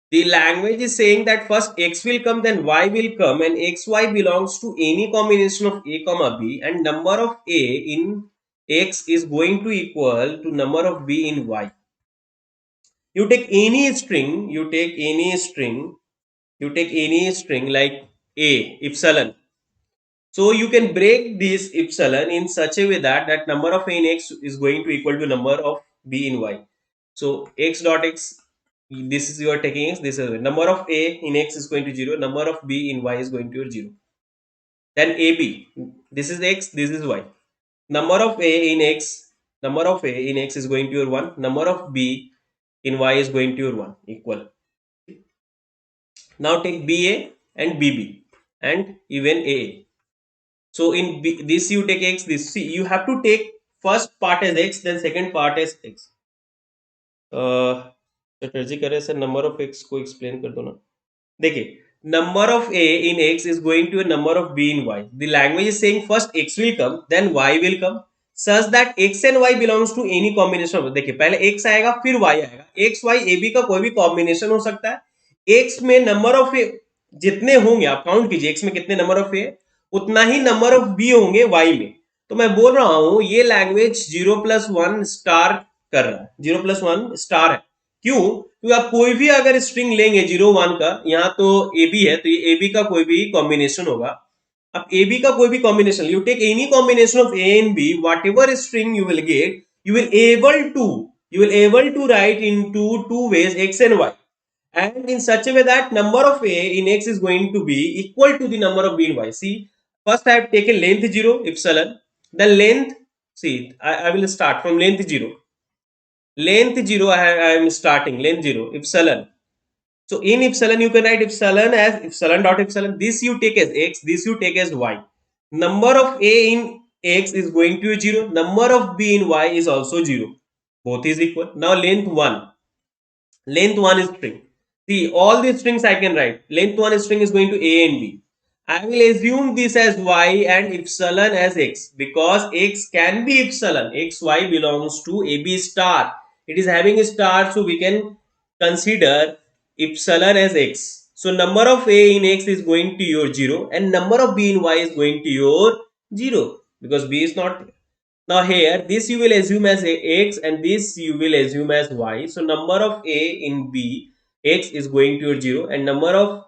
B: the language is saying that first x will come, then y will come, and xy belongs to any combination of a comma b, and number of a in x is going to equal to number of b in y. You take any string, you take any string like a epsilon. So you can break this epsilon in such a way that number of a in x is going to equal to number of b in y. So x dot x, this is you are taking x, this is number of a in x is going to 0, number of b in y is going to 0. Then ab, this is x, this is y. Number of a in x, number of a in x is going to your 1, number of b in y is going to your 1 equal. Now take ba and bb and even aa. So in this you take x, this, see, you have to take first part as x, then second part as x. Strategy करे sir, number of x को explain कर दो ना. देखिए, number of a in x is going to a number of b in y. The language is saying first x will come, then y will come, such that x and y belongs to any combination of. देखिए, पहले x आएगा फिर y आएगा. x y a b का कोई भी combination हो सकता है. x में नंबर ऑफ a जितने होंगे आप काउंट कीजिए, x में कितने नंबर ऑफ a, उतना ही नंबर ऑफ b होंगे y में. तो मैं बोल रहा हूं ये लैंग्वेज 0+1 स्टार कर रहा है, 0+1 स्टार है. क्यों? क्योंकि आप कोई भी अगर स्ट्रिंग लेंगे 0 1 का, यहाँ तो ए बी है तो ये ए बी का कोई भी कॉम्बिनेशन होगा. अब ए बी का कोई भी combination, you take any combination of A and B, whatever string you will get, you will able to write into two ways x and y, and in such a way that number of a in x is going to be equal to the number of b in y. See, first I have taken length 0 epsilon, the length, see, I will start from length 0. Length 0, I am starting length 0 epsilon. So in epsilon you can write epsilon as epsilon dot epsilon. This you take as x, this you take as y. Number of a in x is going to be 0. Number of b in y is also 0. Both is equal. Now length 1. Length 1 is string. See, all these strings I can write. Length 1 string is going to a and b. I will assume this as y and epsilon as x, because x can be epsilon. xy belongs to ab star. It is having a star, so we can consider epsilon as x. So number of a in x is going to your 0 and number of b in y is going to your 0, because b is not. Now here this you will assume as x and this you will assume as y. So number of a in b x is going to your 0, and number of,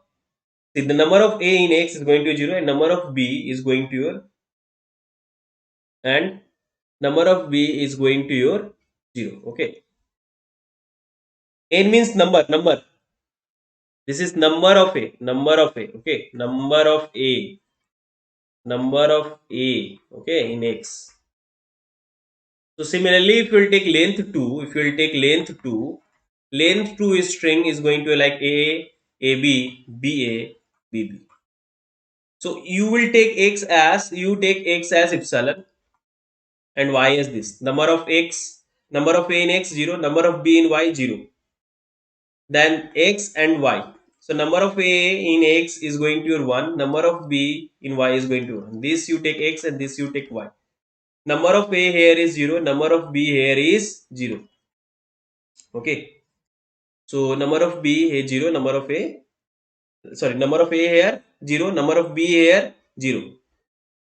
B: see, the number of a in x is going to 0 and number of b is going to your, and number of b is going to your 0. Okay. N means number. This is number of a. Okay. Number of a. Okay, in x. So similarly, if you will take length 2 is string is going to be like a, ab, ba, bb. So you will take x as epsilon and y as this. Number of a in x 0, number of b in y 0. Then x and y. So number of a in x is going to your 1, number of b in y is going to 1. This you take x and this you take y. Number of a here is 0, number of b here is 0. Okay. So number of b here 0, number of a here 0, number of b here 0.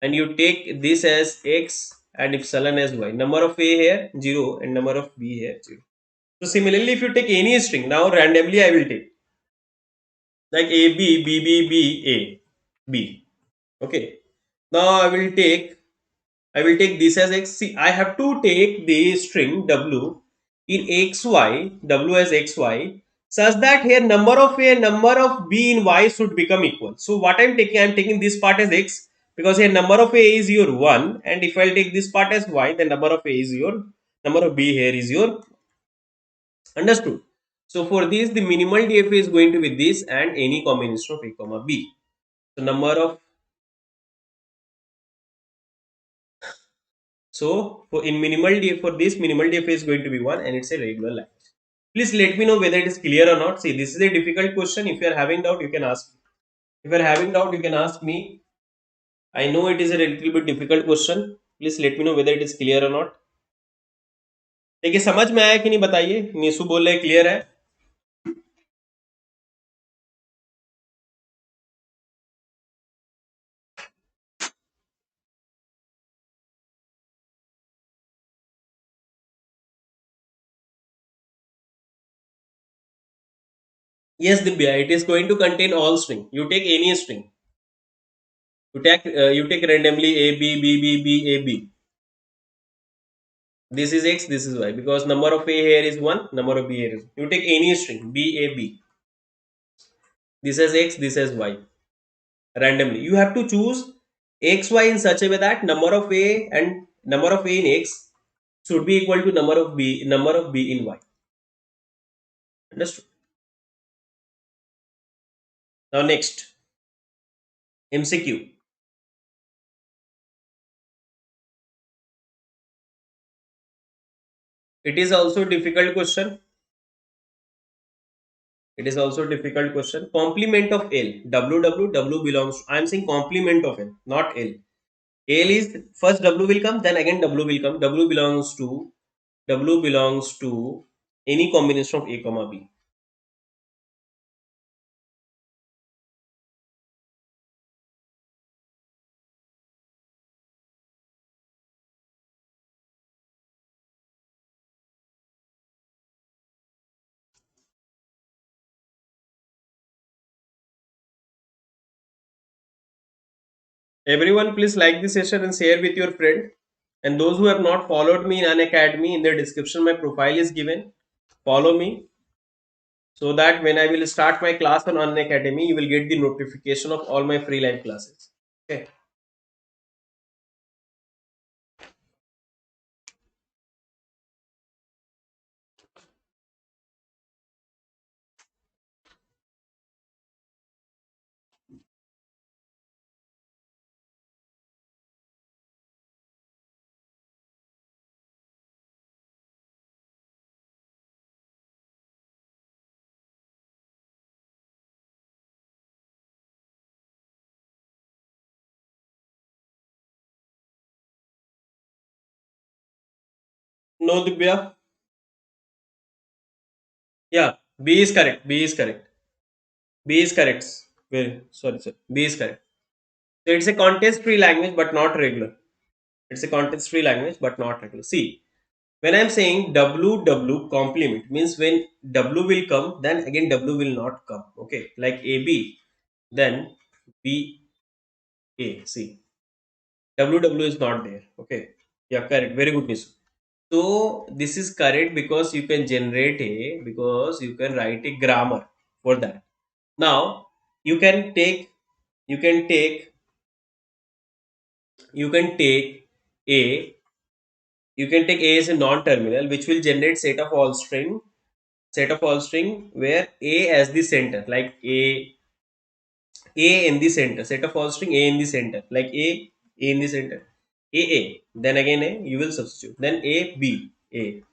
B: And you take this as x and epsilon as y. Number of a here 0 and number of b here 0. So similarly, if you take any string, now randomly I will take like a b, b b b a b. Okay. Now I will take this as x. See, I have to take the string w in xy, w as xy, such that here number of a and number of b in y should become equal. So what I am taking this part as x, because here number of a is your 1, and if I will take this part as y, then number of a is your, number of b here is your, understood. So for this, the minimal DFA is going to be this and any combination of a comma b. So number of, so for in minimal DFA, for this minimal DFA is going to be 1 and it's a regular language. Please let me know whether it is clear or not. See, this is a difficult question. If you are having doubt, you can ask. If you are having doubt, you can ask me. I know it is a little bit difficult question. Please let me know whether it is clear or not. देखिए, समझ में आया कि नहीं बताइए. नीसू बोल रहे clear है. Yes, Dibya, it is going to contain all string. You take any string. You take randomly a b b b b a b. This is x, this is y, because number of a here is 1, number of b here is. You take any string b a b. This is x, this is y. Randomly, you have to choose x y in such a way that number of a and number of a in x should be equal to number of b in y. Understood? Now next, MCQ. It is also difficult question. It is also difficult question. Complement of L. W belongs to, I am saying complement of L, not L. L is first W will come, then again W will come. W belongs to any combination of A comma B. Everyone, please like this session and share with your friend. And those who have not followed me in Unacademy, in the description my profile is given. Follow me so that when I will start my class on Unacademy, you will get the notification of all my free live classes. Okay. No, Dibya. Yeah, B is correct. B is correct. B is correct. Sorry, sir. B is correct. So it's a context free language but not regular. It's a context free language but not regular. See, when I'm saying W complement means when W will come, then again W will not come. Okay, like AB, then BA. See, W is not there. Okay, yeah, correct. Very good, Miss. So this is correct because you can write a grammar for that. Now you can take you can take you can take a you can take a as a non-terminal, which will generate set of all string where a as the center, like a in the center, set of all string a in the center, like a in the center, a, then again a, you will substitute, then a, then a,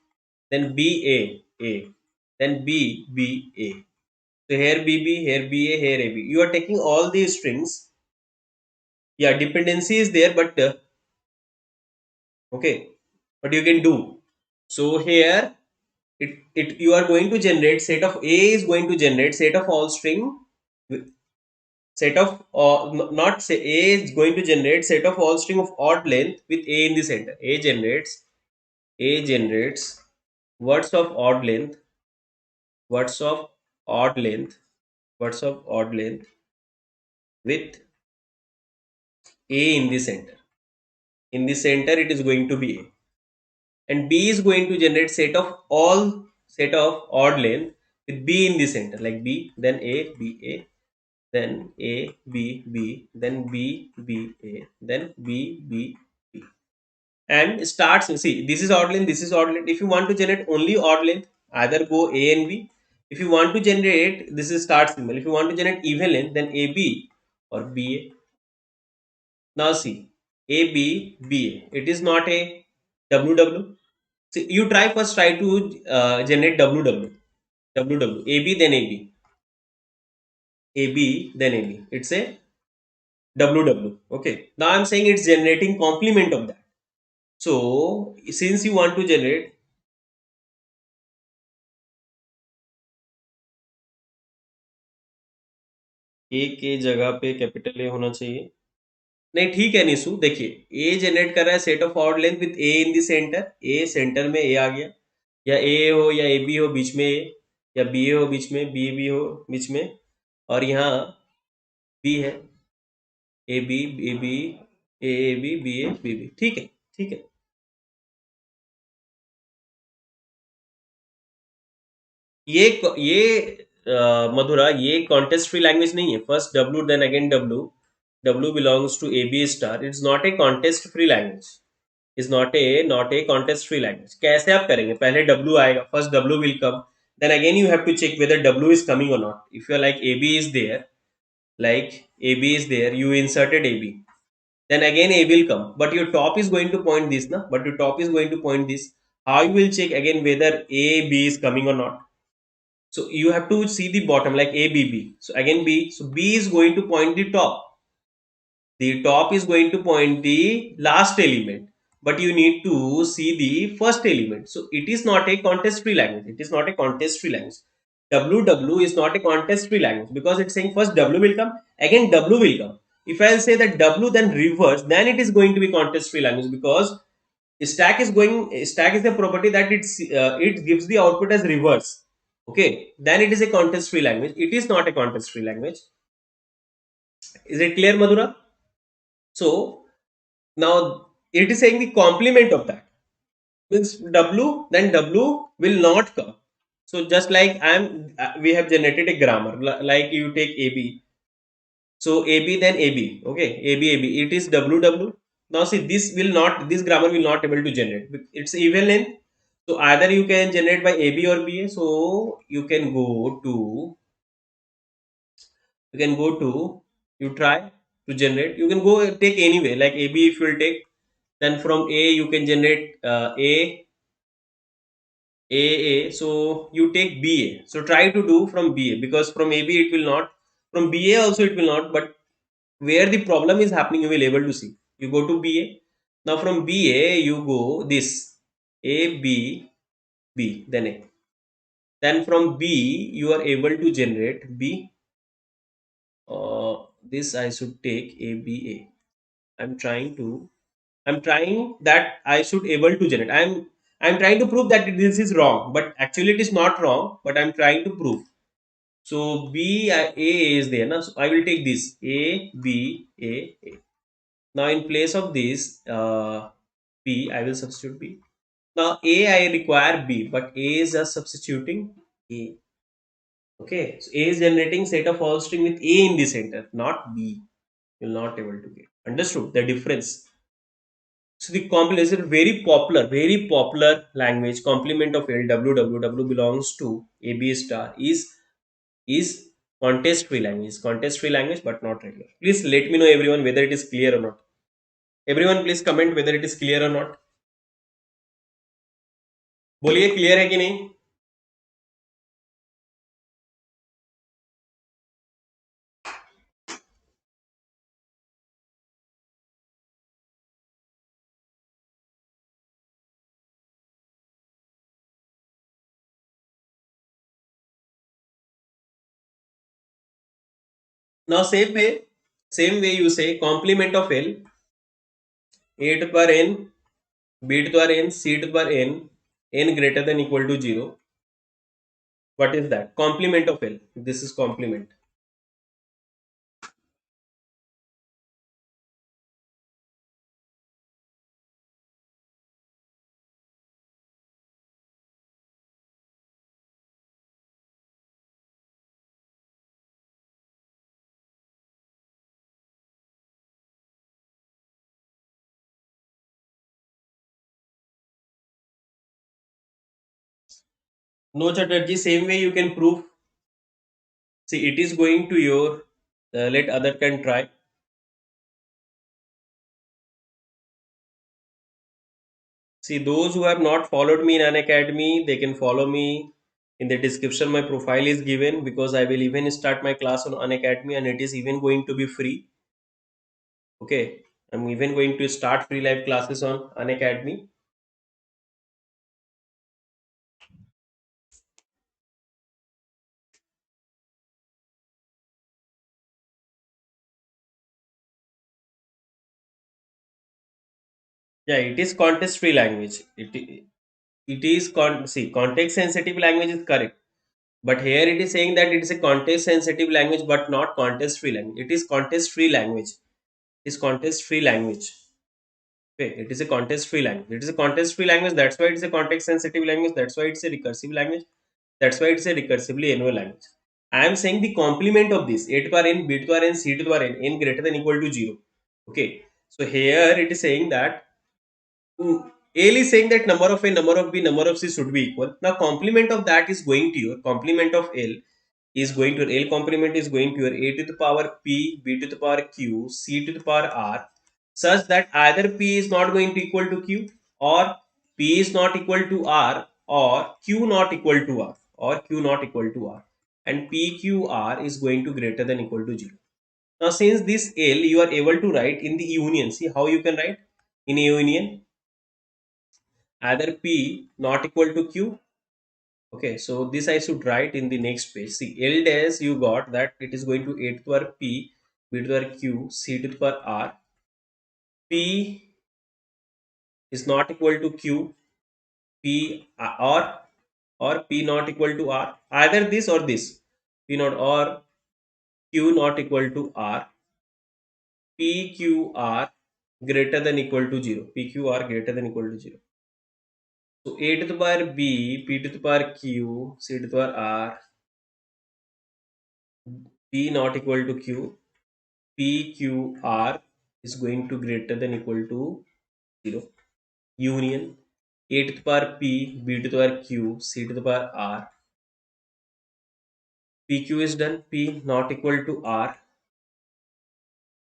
B: then b, a. So here bb, here ba, here ab, you are taking all these strings. Yeah, dependency is there, but okay, what you can do. So here it you are going to generate set of a is going to generate set of all string set of not say a is going to generate set of all string of odd length with a in the center. A generates words of odd length, words of odd length, words of odd length with a in the center. In the center it is going to be a, and b is going to generate set of odd length with b in the center, like b, then a, b, a, then a, b, b, then b, b, a, then b, b, b, and starts. See, this is odd length, this is odd length. If you want to generate only odd length, either go a and b. If you want to generate, this is start symbol. If you want to generate even length, then a b or b a. Now see, a b b a, it is not a w. See, you try to generate w ab, then ab, then ab, it's a w. Okay, now I'm saying it's generating complement of that. So since you want to generate ए के जगह पे capital A होना चाहिए। नहीं, ठीक है निशु, देखिए ए generate कर रहा है set of odd length with A in the centre, A centre में ए आ गया, या ए हो या ए बी हो बीच में ए, या बी ए हो बीच में, बी ए बी हो बीच में, और यहाँ बी है, A B A B A B B A B B, ठीक है, ठीक है। मधुरा, ये कॉन्टेस्ट फ्री लैंग्वेज नहीं है। First W then again W, W belongs to A B star, it's not a contest free language, is not a contest free language. कैसे आप करेंगे? पहले डब्ल्यू आएगा, first W will come, then again you have to check whether w is coming or not. If you're like ab is there, like ab is there, you inserted ab, then again a will come, but your top is going to point this na, but your top is going to point this. How you will check again whether a b is coming or not? So you have to see the bottom, like a b b, so again b, so b is going to point the top, the top is going to point the last element, but you need to see the first element. So it is not a contest free language, it is not a contest free language. W is not a contest free language because it's saying first w will come, again w will come. If I'll say that w then reverse, then it is going to be contest free language, because stack is the property that it gives the output as reverse. Okay, then it is a contest free language, it is not a contest free language. Is it clear, Madhura? So now it is saying the complement of that means W, then W will not come. So just like we have generated a grammar like you take AB. So AB then AB. Okay, AB AB. It is W W. Now see, this grammar will not able to generate. It's even length. So either you can generate by AB or BA. So you can go to you try to generate. You can go take anyway, like AB. If you will take, then from A you can generate A. So you take BA. So try to do from BA, because from AB it will not, from BA also it will not. But where the problem is happening, you will able to see. You go to BA. Now from BA you go this A B B, then A. Then from B you are able to generate B. This I should take A B A. I'm trying that I should able to generate. I'm trying to prove that this is wrong, but actually it is not wrong. But I'm trying to prove. So A is there now. So I will take this A B A A. Now in place of this B, I will substitute B. Now A I require B, but A is just substituting A. Okay, so A is generating set of all string with A in the center, not B. You'll not able to get. Understood the difference? So the complement is a very popular language. Complement of LWWW belongs to AB star is contest free language. Contest free language, but not regular. Please let me know everyone whether it is clear or not. Everyone please comment whether it is clear or not. बोलिए clear है कि नहीं? Now same way you say complement of L, A to the power n, B to the power n, C to the power n greater than equal to 0. What is that? Complement of L. This is complement. No Chatterjee, same way you can prove. See, it is going to your, let other can try. See, those who have not followed me in an academy, they can follow me. In the description, my profile is given, because I will even start my class on Unacademy, and it is even going to be free. Okay, I'm even going to start free live classes on Unacademy. Yeah, it is context free language. See, context sensitive language is correct. But here it is saying that it is a context sensitive language but not context free language. It is context free language. It is context free language. Okay, it is a context free language. It is a context free language. That's why it's a context sensitive language. That's why it's a recursive language. That's why it's a recursively annual language. I am saying the complement of this a to the power n, b to the power n, c to the power n greater than equal to 0. Okay, so here it is saying that L is saying that number of A, number of B, number of C should be equal. Now complement of that is going to your complement of L is going to your L complement is going to your A to the power P, B to the power Q, C to the power R, such that either P is not going to equal to Q, or P is not equal to R, or Q not equal to R, or Q not equal to R, and PQR is going to greater than equal to 0. Now since this L you are able to write in the union, see how you can write in a union, either P not equal to Q. Okay, so this I should write in the next page. See, L dash you got that it is going to A to the power P, B to the power Q, C to the power R. P is not equal to Q, P or P not equal to R. Either this or this. P not or Q not equal to R. PQR greater than equal to 0. PQR greater than equal to 0. So A to the power B, P to the power Q, C to the power R, P not equal to Q, PQR is going to greater than equal to 0. Union A to the power P, B to the power Q, C to the power R. PQ is done. P not equal to R.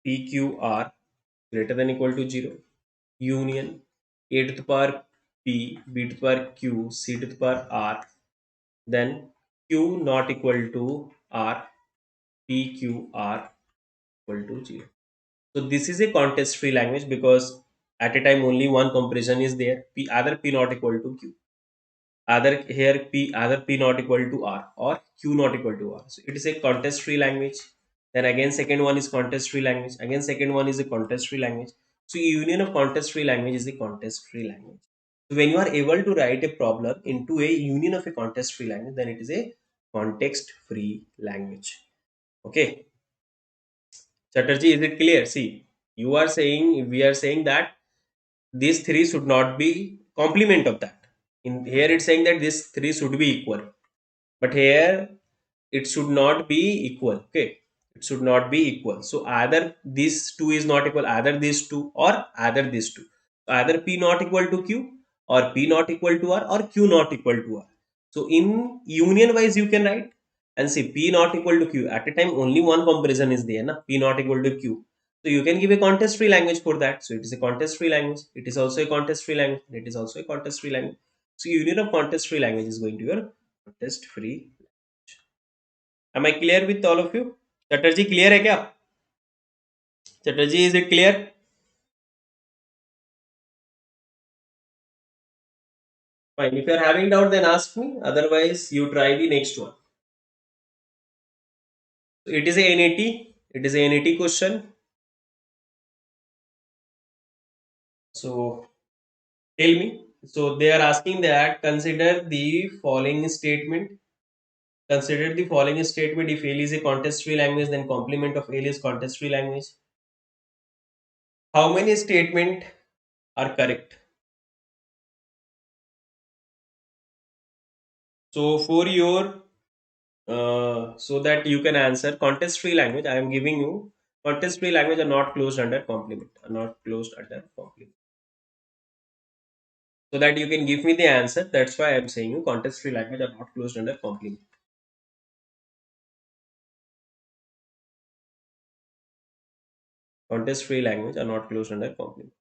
B: PQR greater than equal to 0. Union A to the power P, B to the power Q, C to the power R. Then Q not equal to R. PQR equal to 0. So this is a context free language because at a time only one comparison is there. P either P not equal to Q. Either P not equal to R or Q not equal to R. So it is a context free language. Then again second one is context free language. Again second one is a context free language. So union of context free language is a context free language. So when you are able to write a problem into a union of a context free language, then it is a context free language. Okay. Chatterjee, is it clear? See, you are saying, we are saying that these three should not be complement of that. In here, it's saying that these three should be equal, but here it should not be equal. Okay, it should not be equal. So either this two is not equal, either these two, or either these two. Either P not equal to Q, or P not equal to R, or Q not equal to R. So in union wise, you can write and say P not equal to Q. At a time, only one comparison is there, na? P not equal to Q. So you can give a context free language for that. So it is a context free language. It is also a context free language. It is also a context free language. So union of context free language is going to your context free. Am I clear with all of you? Chatterjee clear है क्या? Chatterjee, is it clear? Fine. If you are having doubt, then ask me. Otherwise, you try the next one. So it is a NAT. It is a NAT question. So tell me. So they are asking that consider the following statement. Consider the following statement. If L is a context free language, then complement of L is context free language. How many statements are correct? So for your so that you can answer context free language, I am giving you context free language are not closed under complement, are not closed under complement, so that you can give me the answer. That's why I am saying you context free language are not closed under complement. Context free language are not closed under complement.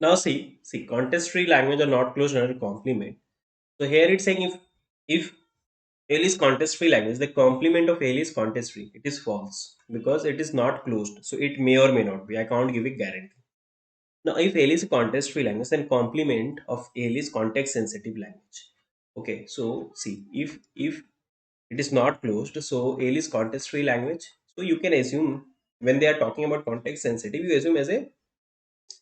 B: Now see, context-free language are not closed under complement. So here it's saying if AL is context-free language, the complement of AL is context-free. It is false because it is not closed. So it may or may not be. I can't give a guarantee. Now, if AL is a context-free language, then complement of AL is context-sensitive language. Okay, so see, if it is not closed, so AL is context-free language. So you can assume when they are talking about context-sensitive, you assume as a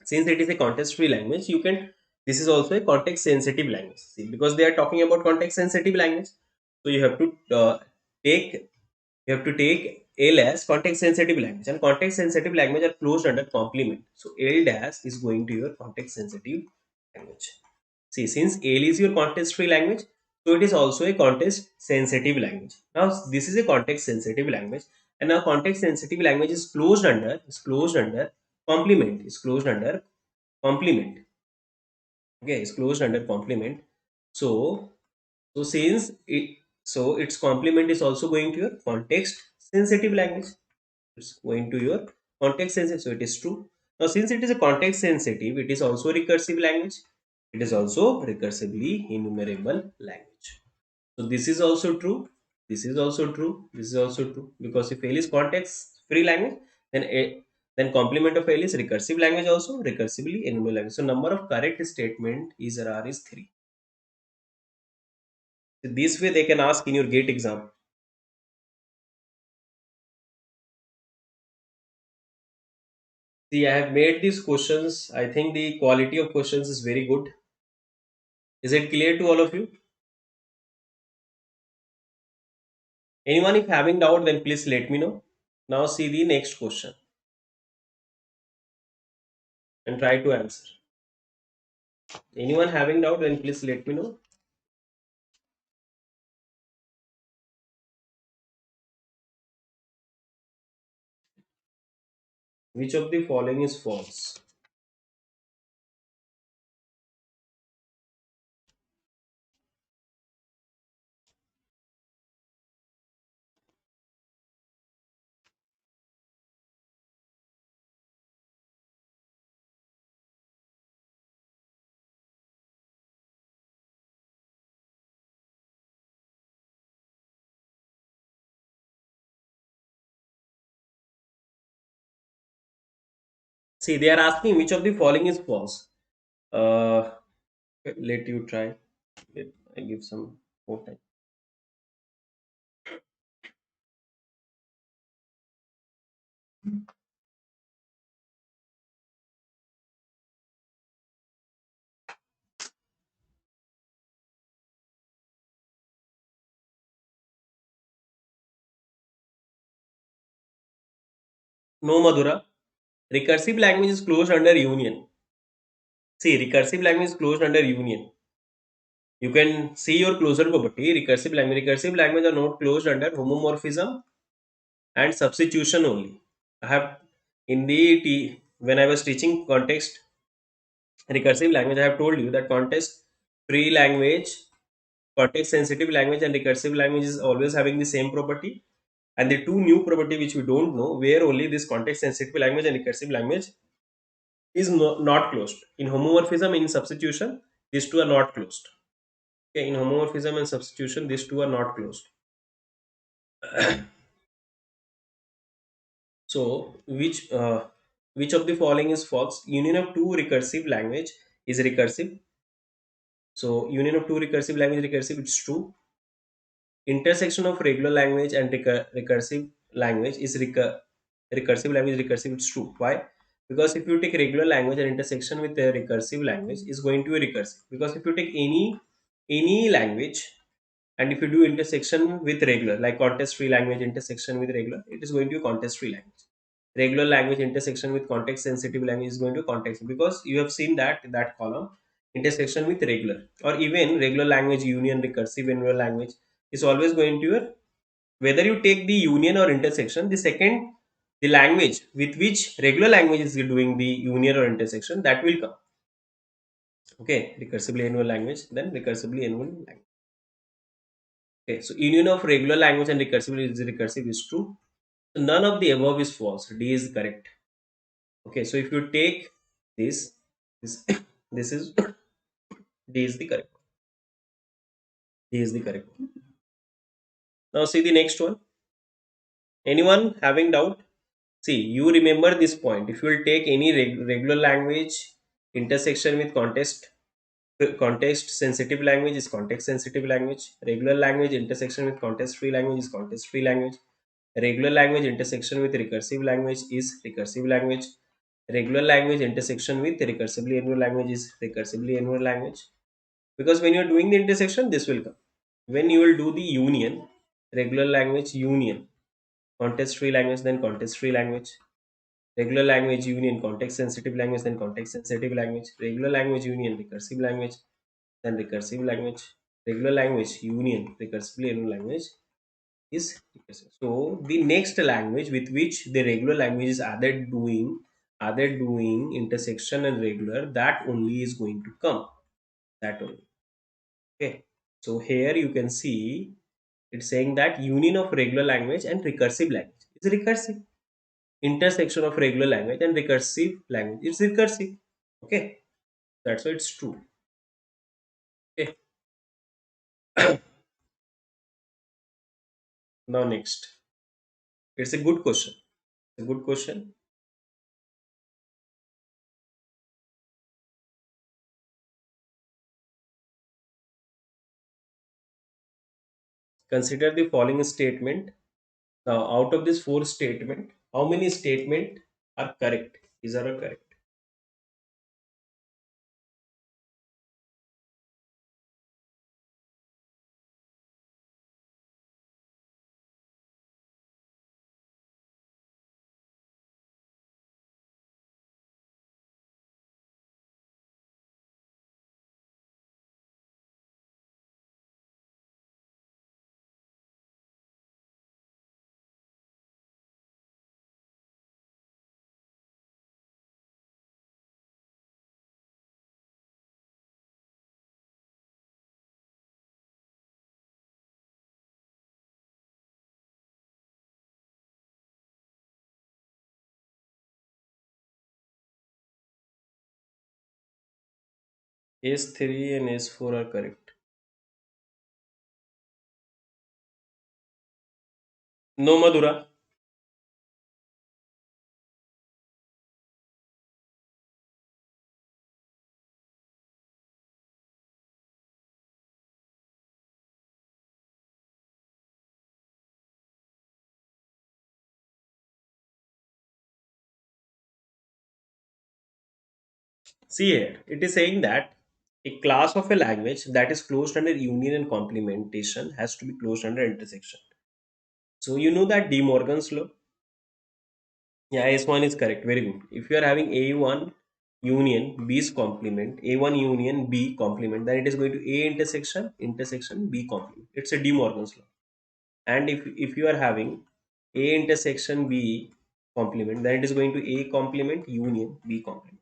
B: since it is a context-free language, you can this is also a context-sensitive language. See, because they are talking about context-sensitive language, so take you have to take AL as context sensitive language, and context sensitive language are closed under complement. So AL dash is going to your context sensitive language. See, since AL is your context free language, so it is also a context sensitive language. Now this is a context sensitive language, and now context sensitive language is closed under complement. Is closed under complement. Okay, it's closed under complement. So since its complement is also going to your context sensitive language. It's going to your context sensitive. So it is true. Now since it is a context sensitive, it is also recursive language. It is also recursively enumerable language. So this is also true. This is also true. This is also true because if AL is context free language, then then complement of AL is recursive language also recursively enumerable language. So number of correct statement is R is 3. So this way they can ask in your gate exam. See, I have made these questions. I think the quality of questions is very good. Is it clear to all of you? Anyone if having doubt, then please let me know. Now see the next question and try to answer. Anyone having doubt, then please let me know. Which of the following is false? See, they are asking which of the following is false. Uh, let you try. Let I give some more time. No, Madhura. Recursive language is closed under union. See, recursive language is closed under union. You can see your closure property. Recursive language. Recursive language are not closed under homomorphism and substitution only. I have in when I was teaching context recursive language, I have told you that context free language, context sensitive language, and recursive language is always having the same property. And the two new property which we don't know, where only this context sensitive language and recursive language is not closed. In homomorphism, in substitution, these two are not closed. Okay, in homomorphism and substitution, these two are not closed. So, which of the following is false? Union of two recursive language is recursive. So, union of two recursive language is recursive. It's true. Intersection of regular language and recursive language is recursive language is recursive. It's true. Why? Because if you take regular language and intersection with a recursive language is going to be recursive. Because if you take any language and if you do intersection with regular like context free language intersection with regular, it is going to be context free language. Regular language intersection with context sensitive language is going to context, because you have seen that column intersection with regular or even regular language union recursive and regular language is always going to your, whether you take the union or intersection, the second the language with which regular language is doing the union or intersection, that will come. Okay, recursively annual language, then recursively annual language. Okay, so union of regular language and recursive is true. So none of the above is false. D is correct. Okay, so if you take this, This, this is D is the correct. D is the correct. Now see the next one. Anyone having doubt? See, you remember this point. If you will take any regular language intersection with context sensitive language is context sensitive language. Regular language intersection with context free language is context free language. Regular language intersection with recursive language is recursive language. Regular language intersection with recursively annual language is recursively annual language. Because when you are doing the intersection, this will come. When you will do the union, regular language union, context free language, then context free language, regular language union, context sensitive language, then context sensitive language, regular language union, recursive language, then recursive language, regular language union, recursively annual language is recursive. So the next language with which the regular language is either doing intersection and regular, that only is going to come. That only. Okay. So here you can see it's saying that union of regular language and recursive language is recursive. Intersection of regular language and recursive language is recursive. Okay. That's why it's true. Okay. Now next. It's a good question. It's a good question. Consider the following statement. Now, out of this four statement, how many statement are correct? These are correct. S3 and S4 are correct. No, Madhura. See here, it is saying that a class of a language that is closed under union and complementation has to be closed under intersection. So you know that De Morgan's law. Yeah, S1 is correct. Very good. If you are having A1 union B's complement, A1 union B complement, then it is going to A intersection B complement. It's a De Morgan's law. And if you are having A intersection B complement, then it is going to A complement union B complement.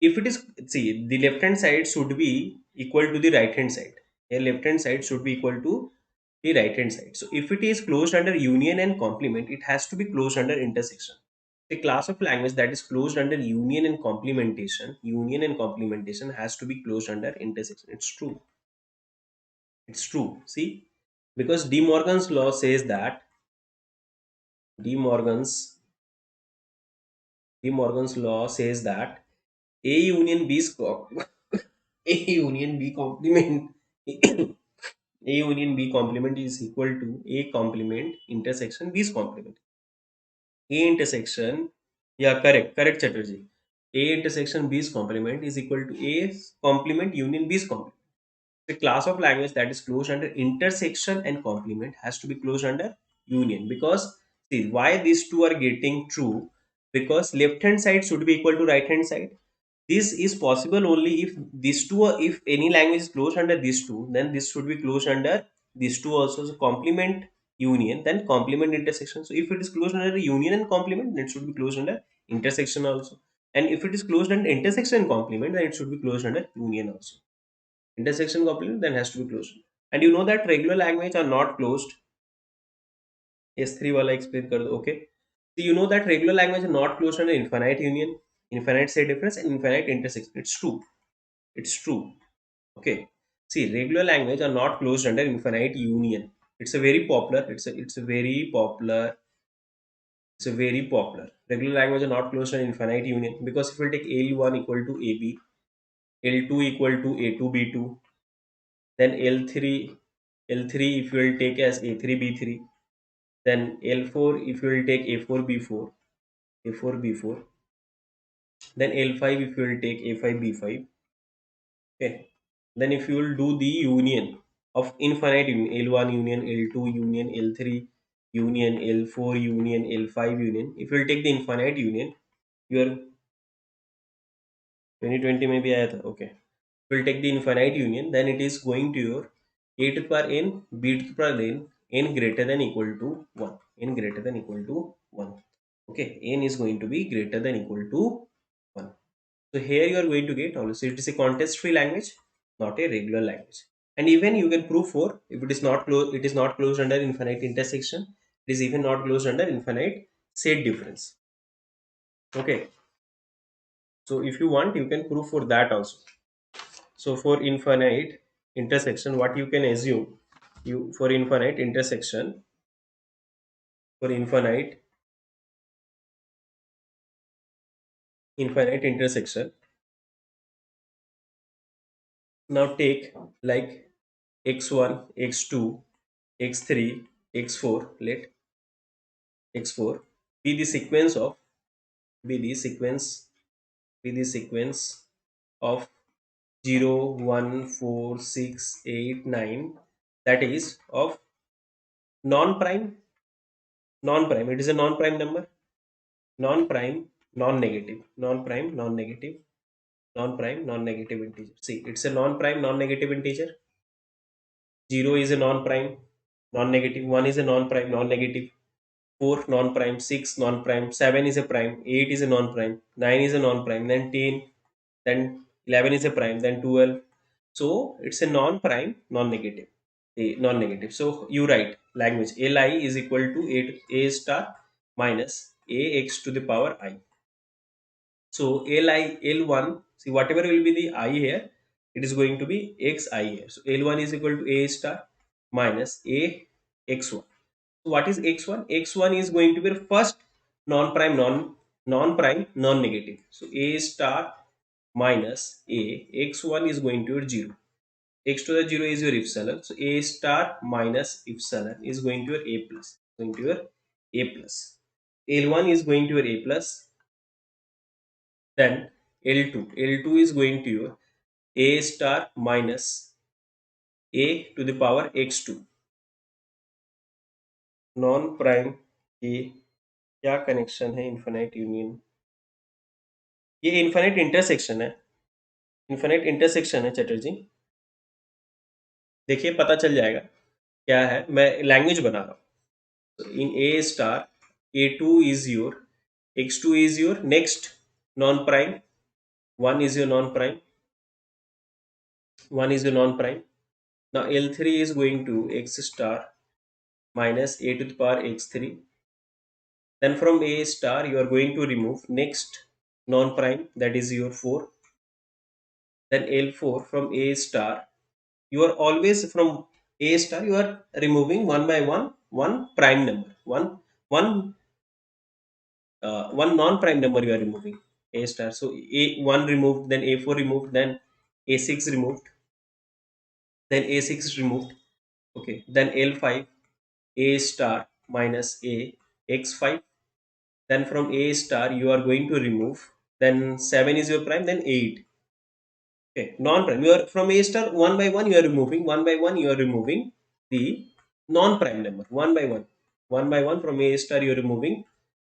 B: If it is, see, the left hand side should be equal to the right hand side. A left hand side should be equal to the right hand side. So if it is closed under union and complement, it has to be closed under intersection. The class of language that is closed under union and complementation has to be closed under intersection. It's true. It's true. See, because De Morgan's law says that De Morgan's De Morgan's law says that A union B A union B complement A union B complement is equal to A complement intersection B's complement. A intersection, yeah, correct, Chatterjee. A intersection B's complement is equal to A's complement union B's complement. The class of language that is closed under intersection and complement has to be closed under union, because see why these two are getting true, because left hand side should be equal to right hand side. This is possible only if these two are, if any language is closed under these two, then this should be closed under these two also. So complement union, then complement intersection. So if it is closed under union and complement, then it should be closed under intersection also. And if it is closed under intersection and complement, then it should be closed under union also. Intersection complement then has to be closed. And you know that regular language are not closed. S3 वाला explain कर दो. Okay. So you know that regular language are not closed under infinite union. Infinite set difference and infinite intersection. It's true. It's true. Okay. See, regular language are not closed under infinite union. It's a very popular. It's a very popular. It's a very popular. Regular language are not closed under infinite union because if we take L1 equal to AB, L2 equal to A2 B2, then L3 if you will take as A3 B3, then L4 if you will take A4 B4, A4 B4, then L5 if you will take A5 B5. Okay. Then if you will do the union of infinite union, L1 union, L2 union, L3 union, L4 union, L5 union, if you will take the infinite union, your 2020 में भी आया था. Okay. Will take the infinite union, then it is going to your a to the power n, b to the power n greater than equal to 1. N greater than equal to 1. Okay, n is going to be greater than equal to 1. So here you are going to get also it is a context free language, not a regular language. And even you can prove for if it is not closed, it is not closed under infinite intersection. It is even not closed under infinite set difference. Okay. So if you want, you can prove for that also. So for infinite intersection, what you can assume, you for infinite intersection, for infinite intersection, now take like x1, x2, x3, x4, let x4 be the sequence of be the sequence be the sequence of 0, 1, 4, 6, 8, 9, that is of non-prime, non-prime, it is a non-prime number, non-prime, non-negative, non-prime, non-negative, non-prime, non-negative integer. See, it's a non-prime, non-negative integer. 0 is a non-prime, non-negative. 1 is a non-prime, non-negative. 4 non-prime, 6 non-prime, 7 is a prime, 8 is a non-prime, 9 is a non-prime, then 10, then 11 is a prime, then 12. So it's a non-prime, non-negative. A non-negative. So you write language Li is equal to a star minus ax to the power I. So L1, see whatever will be the I here, it is going to be xi here. So L1 is equal to a star minus a x1. So what is x1? X1 is going to be the first non-prime, non-prime, non-negative. So a star minus a x1 is going to be 0. X to the 0 is your epsilon. So a star minus epsilon is going to your a plus. Going to your a plus. L1 is going to your a plus. Then L2 is going to your a star minus a to the power x2. Non prime की क्या connection है infinite union? ये infinite intersection है, infinite intersection है चैटर्जी. देखिए पता चल जाएगा क्या है. मैं लैंग्वेज बना रहा हूँ. इन ए star a2 is your x2 is your next non prime, 1 is your non prime, 1 is your non prime. Now L3 is going to x star minus a to the power x3. Then from a star you are going to remove next non prime, that is your 4. Then L4 from a star, you are always from a star you are removing one by one prime number, one non-prime number you are removing a star. So a1 removed, then a4 removed, then a6 removed, then a6 removed. Okay, then L5 a star minus a x5. Then from a star you are going to remove, then 7 is your prime, then 8. Okay, non-prime. You are from a star one by one. You are removing one by one. You are removing the non-prime number one by one. One by one from a star you are removing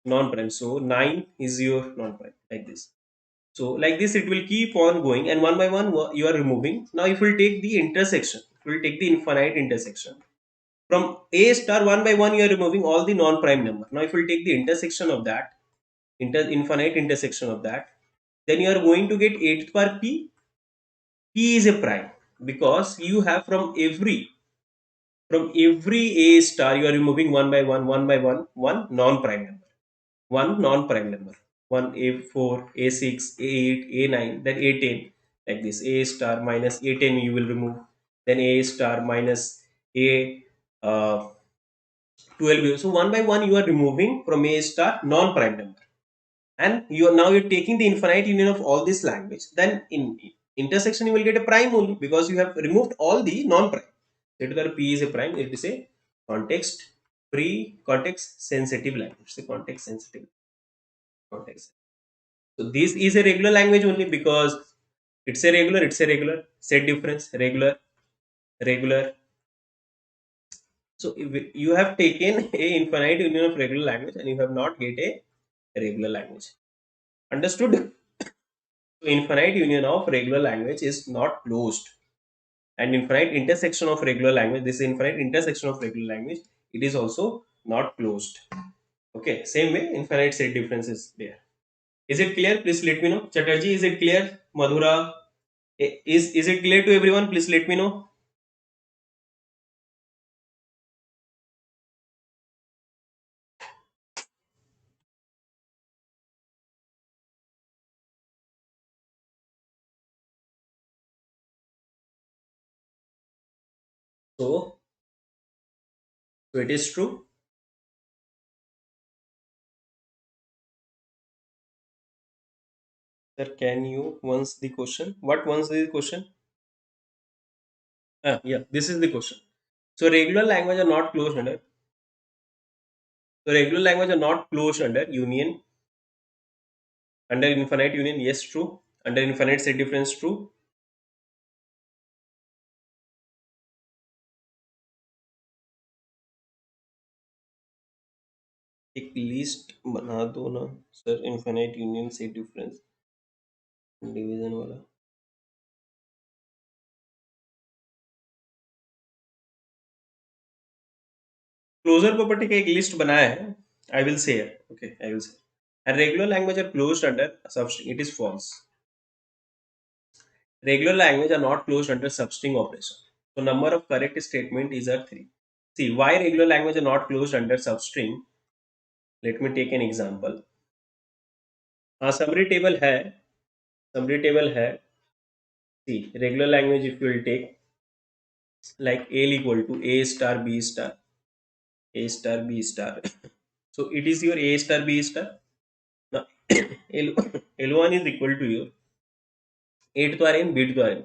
B: non-prime. So 9 is your non-prime like this. So like this it will keep on going, and one by one you are removing. Now if we will take the intersection, if we will take the infinite intersection from a star one by one you are removing all the non-prime number. Now if we will take the intersection of that, infinite intersection of that, then you are going to get a to the power p. P is a prime because you have from every a star you are removing one by one, one non-prime number, one non-prime number. 1, A4, A6, A8, A9, then A10, like this. A star minus A10 you will remove. Then A star minus A 12. So one by one you are removing from A star non-prime number. And you are now you're taking the infinite union of all this language. Then in intersection you will get a prime only because you have removed all the non-prime. Whether P is a prime, it is a context free, context sensitive language. It's a context sensitive context. So this is a regular language only because it's a regular, set difference, regular, regular. So if you have taken a infinite union of regular language and you have not get a regular language. Understood? So infinite union of regular language is not closed. And infinite intersection of regular language, this infinite intersection of regular language, it is also not closed. Okay, same way, infinite set difference is there. Is it clear? Please let me know. Chatterjee, is it clear? Madhura, is it clear to everyone? Please let me know. So, so it is true. Sir, can you once the question? What once the question? Yeah, this is the question. So regular language are not closed under. So regular language are not closed under union. Under infinite union, yes, true. Under infinite set difference, true. एक list बना दो ना sir infinite union से difference division वाला closure property का एक list बनाया है I will say okay I will say and regular language are closed under substring it is false regular language are not closed under substring operation so number of correct statement is are 3 see why regular language are not closed under substring let me take an example हाँ summary table है see regular language if you will take like a equal to a star b star a star b star so it is your a star b star now L, L1 is equal to your a to the r n b to the r n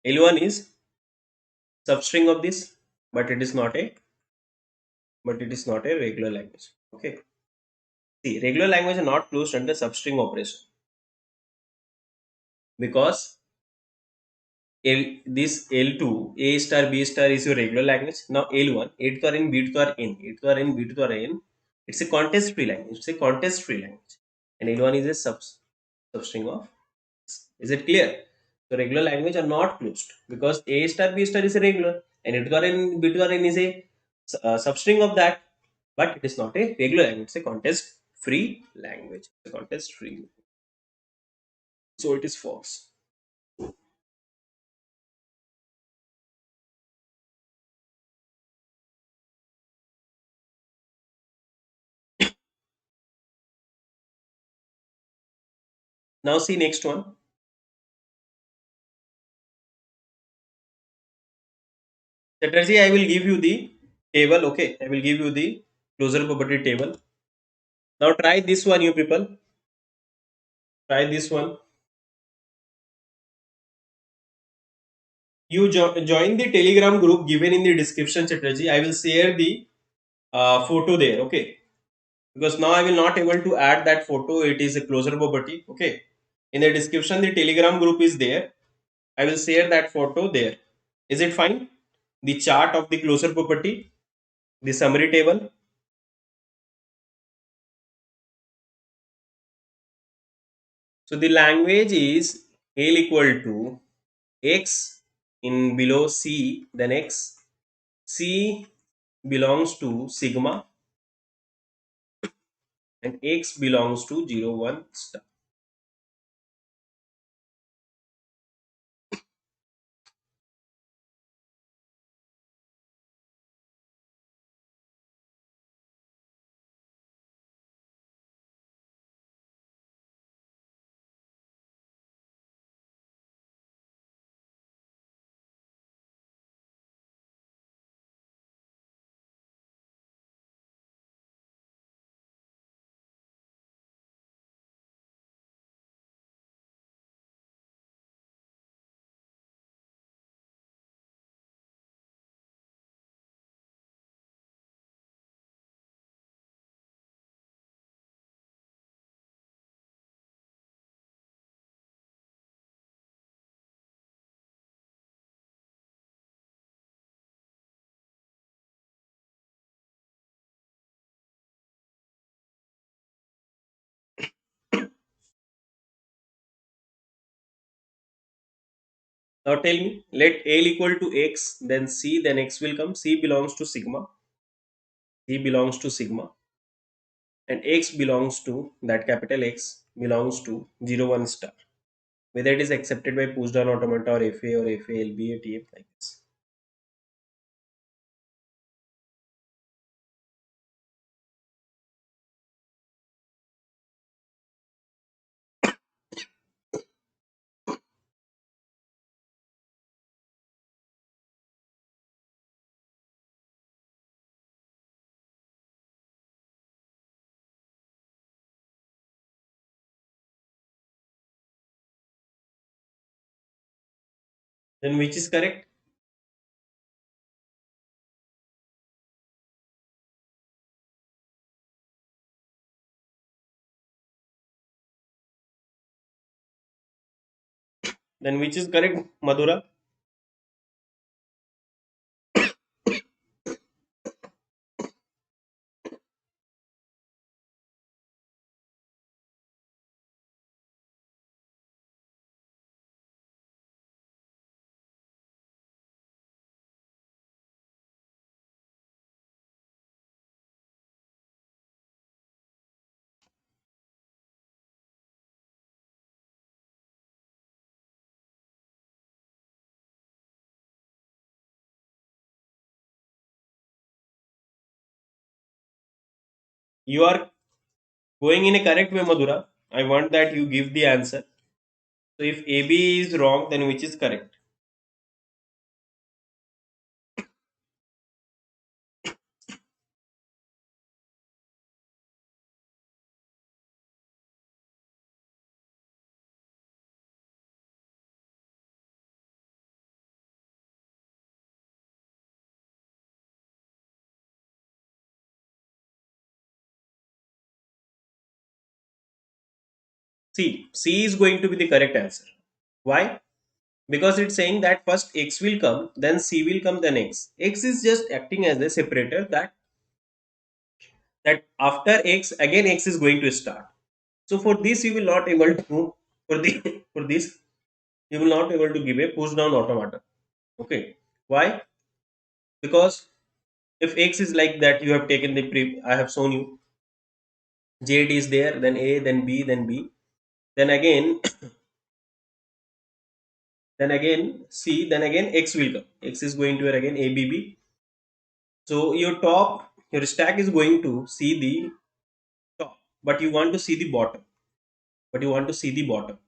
B: L1 is substring of this but it is not a regular language okay see regular language are not closed under substring operation because this L2 a star b star is your regular language now L1 a to the r n b to the r n a to the r n b to the r n it's a context free language it's a context free language and L1 is a substring of. Is it clear? So regular language are not closed because A star B star is a regular and A to the N B to the N is a substring of that, but it is not a regular language. It's a context free language. It's a context free. So it is false. Now see next one. Chatterjee, I will give you the table. Okay, I will give you the closure property table. Now try this one, you people. Try this one. You join the Telegram group given in the description, Chatterjee. I will share the photo there. Okay, because now I will not able to add that photo. It is a closure property. Okay, in the description the Telegram group is there. I will share that photo there. Is it fine? The chart of the closure property, the summary table. So the language is L equal to x in below C, then x. C belongs to sigma and x belongs to 0 1 star. Now tell me, let L equal to X, then C, then X will come. C belongs to sigma. C belongs to sigma. And X belongs to, that capital X belongs to 0, 1 star. Whether it is accepted by push down automata or FA or FA, LBA, TF like this. Then which is correct? Then which is correct, Madhura? You are going in a correct way, Madhura. I want that you give the answer. So if AB is wrong, then which is correct? C. C is going to be the correct answer. Why? Because it's saying that first X will come, then C will come, then X. X is just acting as a separator that after X, again X is going to start. So for this, you will not able to, for the for this, you will not able to give a push down automata. Okay. Why? Because if X is like that, you have taken the I have shown you Z is there, then A, then B, then B. Then again, then again C, then again X will come. X is going to again A, B, B. So your stack is going to see the top, but you want to see the bottom. But you want to see the bottom.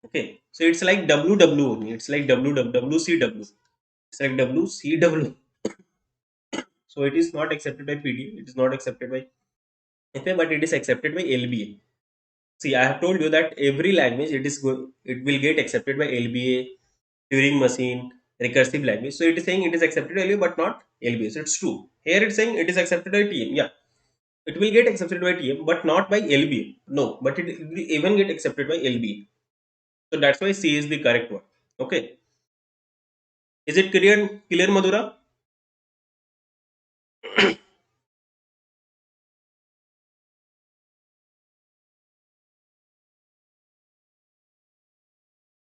B: Okay. So it's like WW only. It's like WWCW. It's like WCW. So it is not accepted by PD. It is not accepted by FA, but it is accepted by LBA. See, I have told you that every language it will get accepted by LBA, Turing machine, recursive language. So it is saying it is accepted by LBA but not LBA. So it's true. Here it's saying it is accepted by TM. Yeah, it will get accepted by TM but not by LBA. No, but it will even get accepted by LBA. So that's why C is the correct one. Okay. Is it clear, Madhura?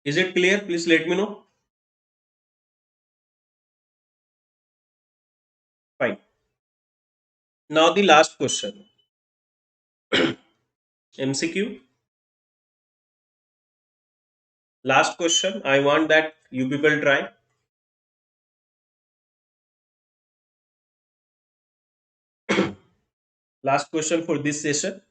B: Is it clear? Please let me know. Fine. Now the last question. MCQ. Last question. I want that you people try. Last question for this session.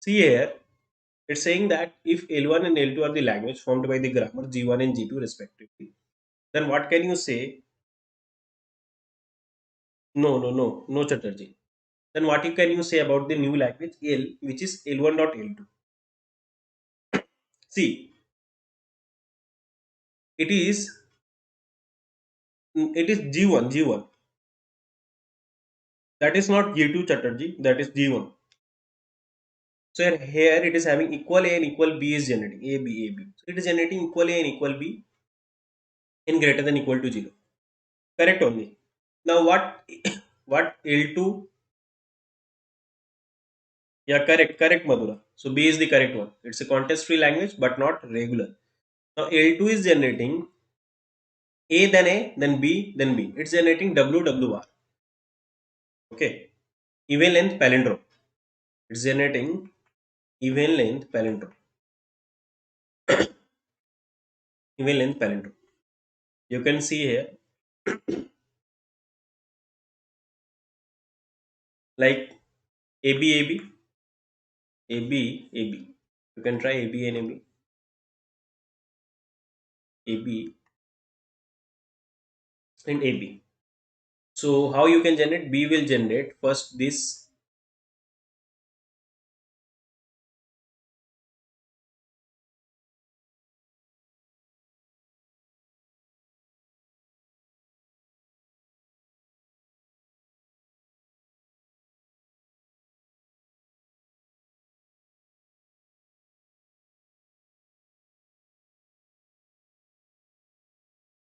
B: See here, it's saying that if L1 and L2 are the language formed by the grammar G1 and G2 respectively, then what can you say? No, Chatterjee. Then what can you say about the new language L, which is L1 dot L2? See, it is G1. That is not G2, Chatterjee. That is G1. So here it is having equal A and equal B is generating A B A B. So it is generating equal A and equal B in greater than equal to 0. Correct only. Now what what L2? Yeah, correct Madhura. So B is the correct one. It's a context free language but not regular. Now L2 is generating A, then B, then B. It's generating WWR. Okay. Even length palindrome. It's generating even length palindrome. Even length palindrome. You can see here like AB. You can try AB and AB and AB. So how you can generate? B will generate first this.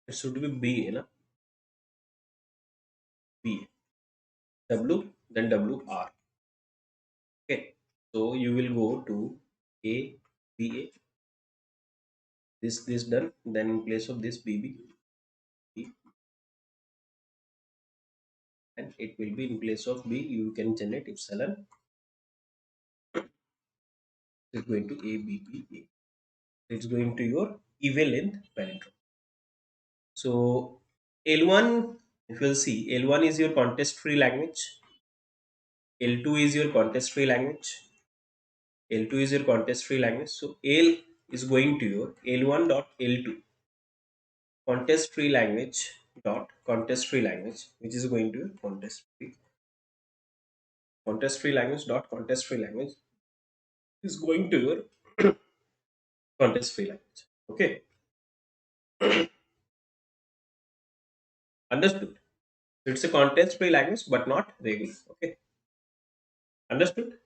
B: It should be B, na? B. W, then WR. Okay. So you will go to A, B, A. This done. Then in place of this B, and it will be in place of B. You can generate epsilon. It's going to A, B, B, A. It's going to your even length palindrome. So L1, if you'll see, L1 is your context free language. L2 is your context free language. L2 is your context free language. So L is going to your L1 dot L2 context free language, which is going to your context free language dot context free language is going to your context free language. Okay, understood. It's a context free language but not regular. Okay, understood.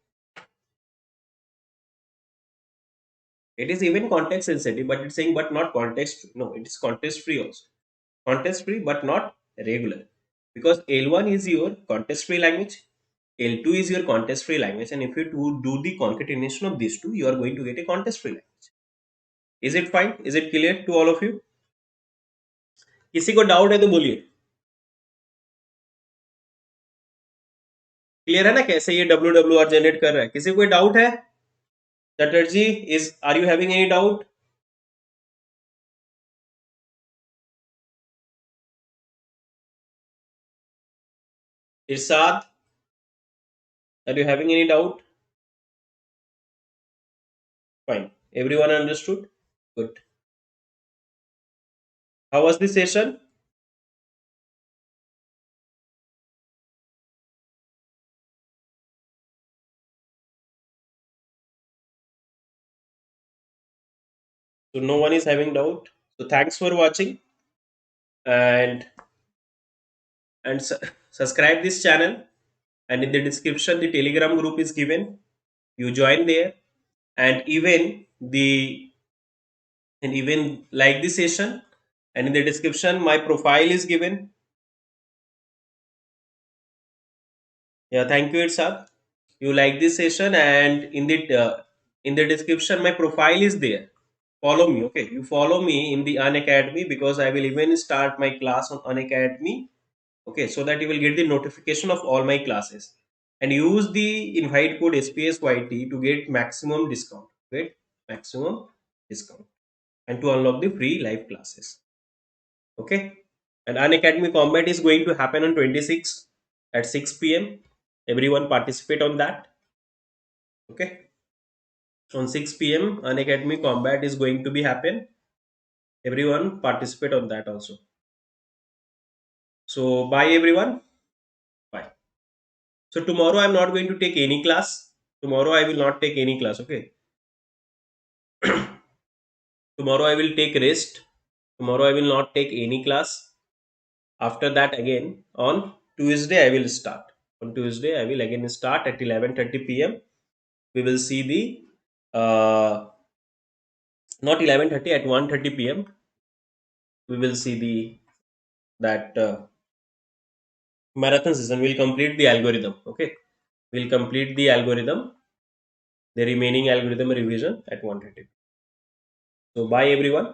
B: It is even context sensitive, but it's saying but not context. No, it is context free also. Context free but not regular, because L1 is your context free language, L2 is your context free language, and if you do the concatenation of these two, you are going to get a context free language. Is it fine? Is it clear to all of you? किसी को doubt है तो बोलिए. Clear है ना कैसे ये WWR generate कर रहा है? किसी को कोई डाउट है? Chatterjee, is are you having any doubt? Irshad, are you having any doubt? Fine. Everyone understood? Good. How was the session? So no one is having doubt. So thanks for watching, and subscribe this channel, and in the description the Telegram group is given. You join there, and even like this session, and in the description my profile is given. Yeah, thank you, Irsad. You like this session, and in the description my profile is there. Follow me, okay? You follow me in the Unacademy, because I will even start my class on Unacademy. Okay, so that you will get the notification of all my classes, and use the invite code SPSYT to get maximum discount. Get maximum discount, and to unlock the free live classes. Okay, and Unacademy Combat is going to happen on 26 at 6 p.m. Everyone participate on that. Okay. on 6 p.m. Unacademy combat is going to be happen. Everyone participate on that also. So bye everyone. Bye. So tomorrow I'm not going to take any class. Tomorrow I will not take any class. Okay. Tomorrow I will take rest. Tomorrow I will not take any class. After that again on Tuesday I will start. On Tuesday I will again start at 11:30 p.m. We will see the not 11:30, at 1:30 p.m. we will see the that marathon session. We'll complete the algorithm. Okay, we'll complete the algorithm, the remaining algorithm revision at 1:30. So bye everyone.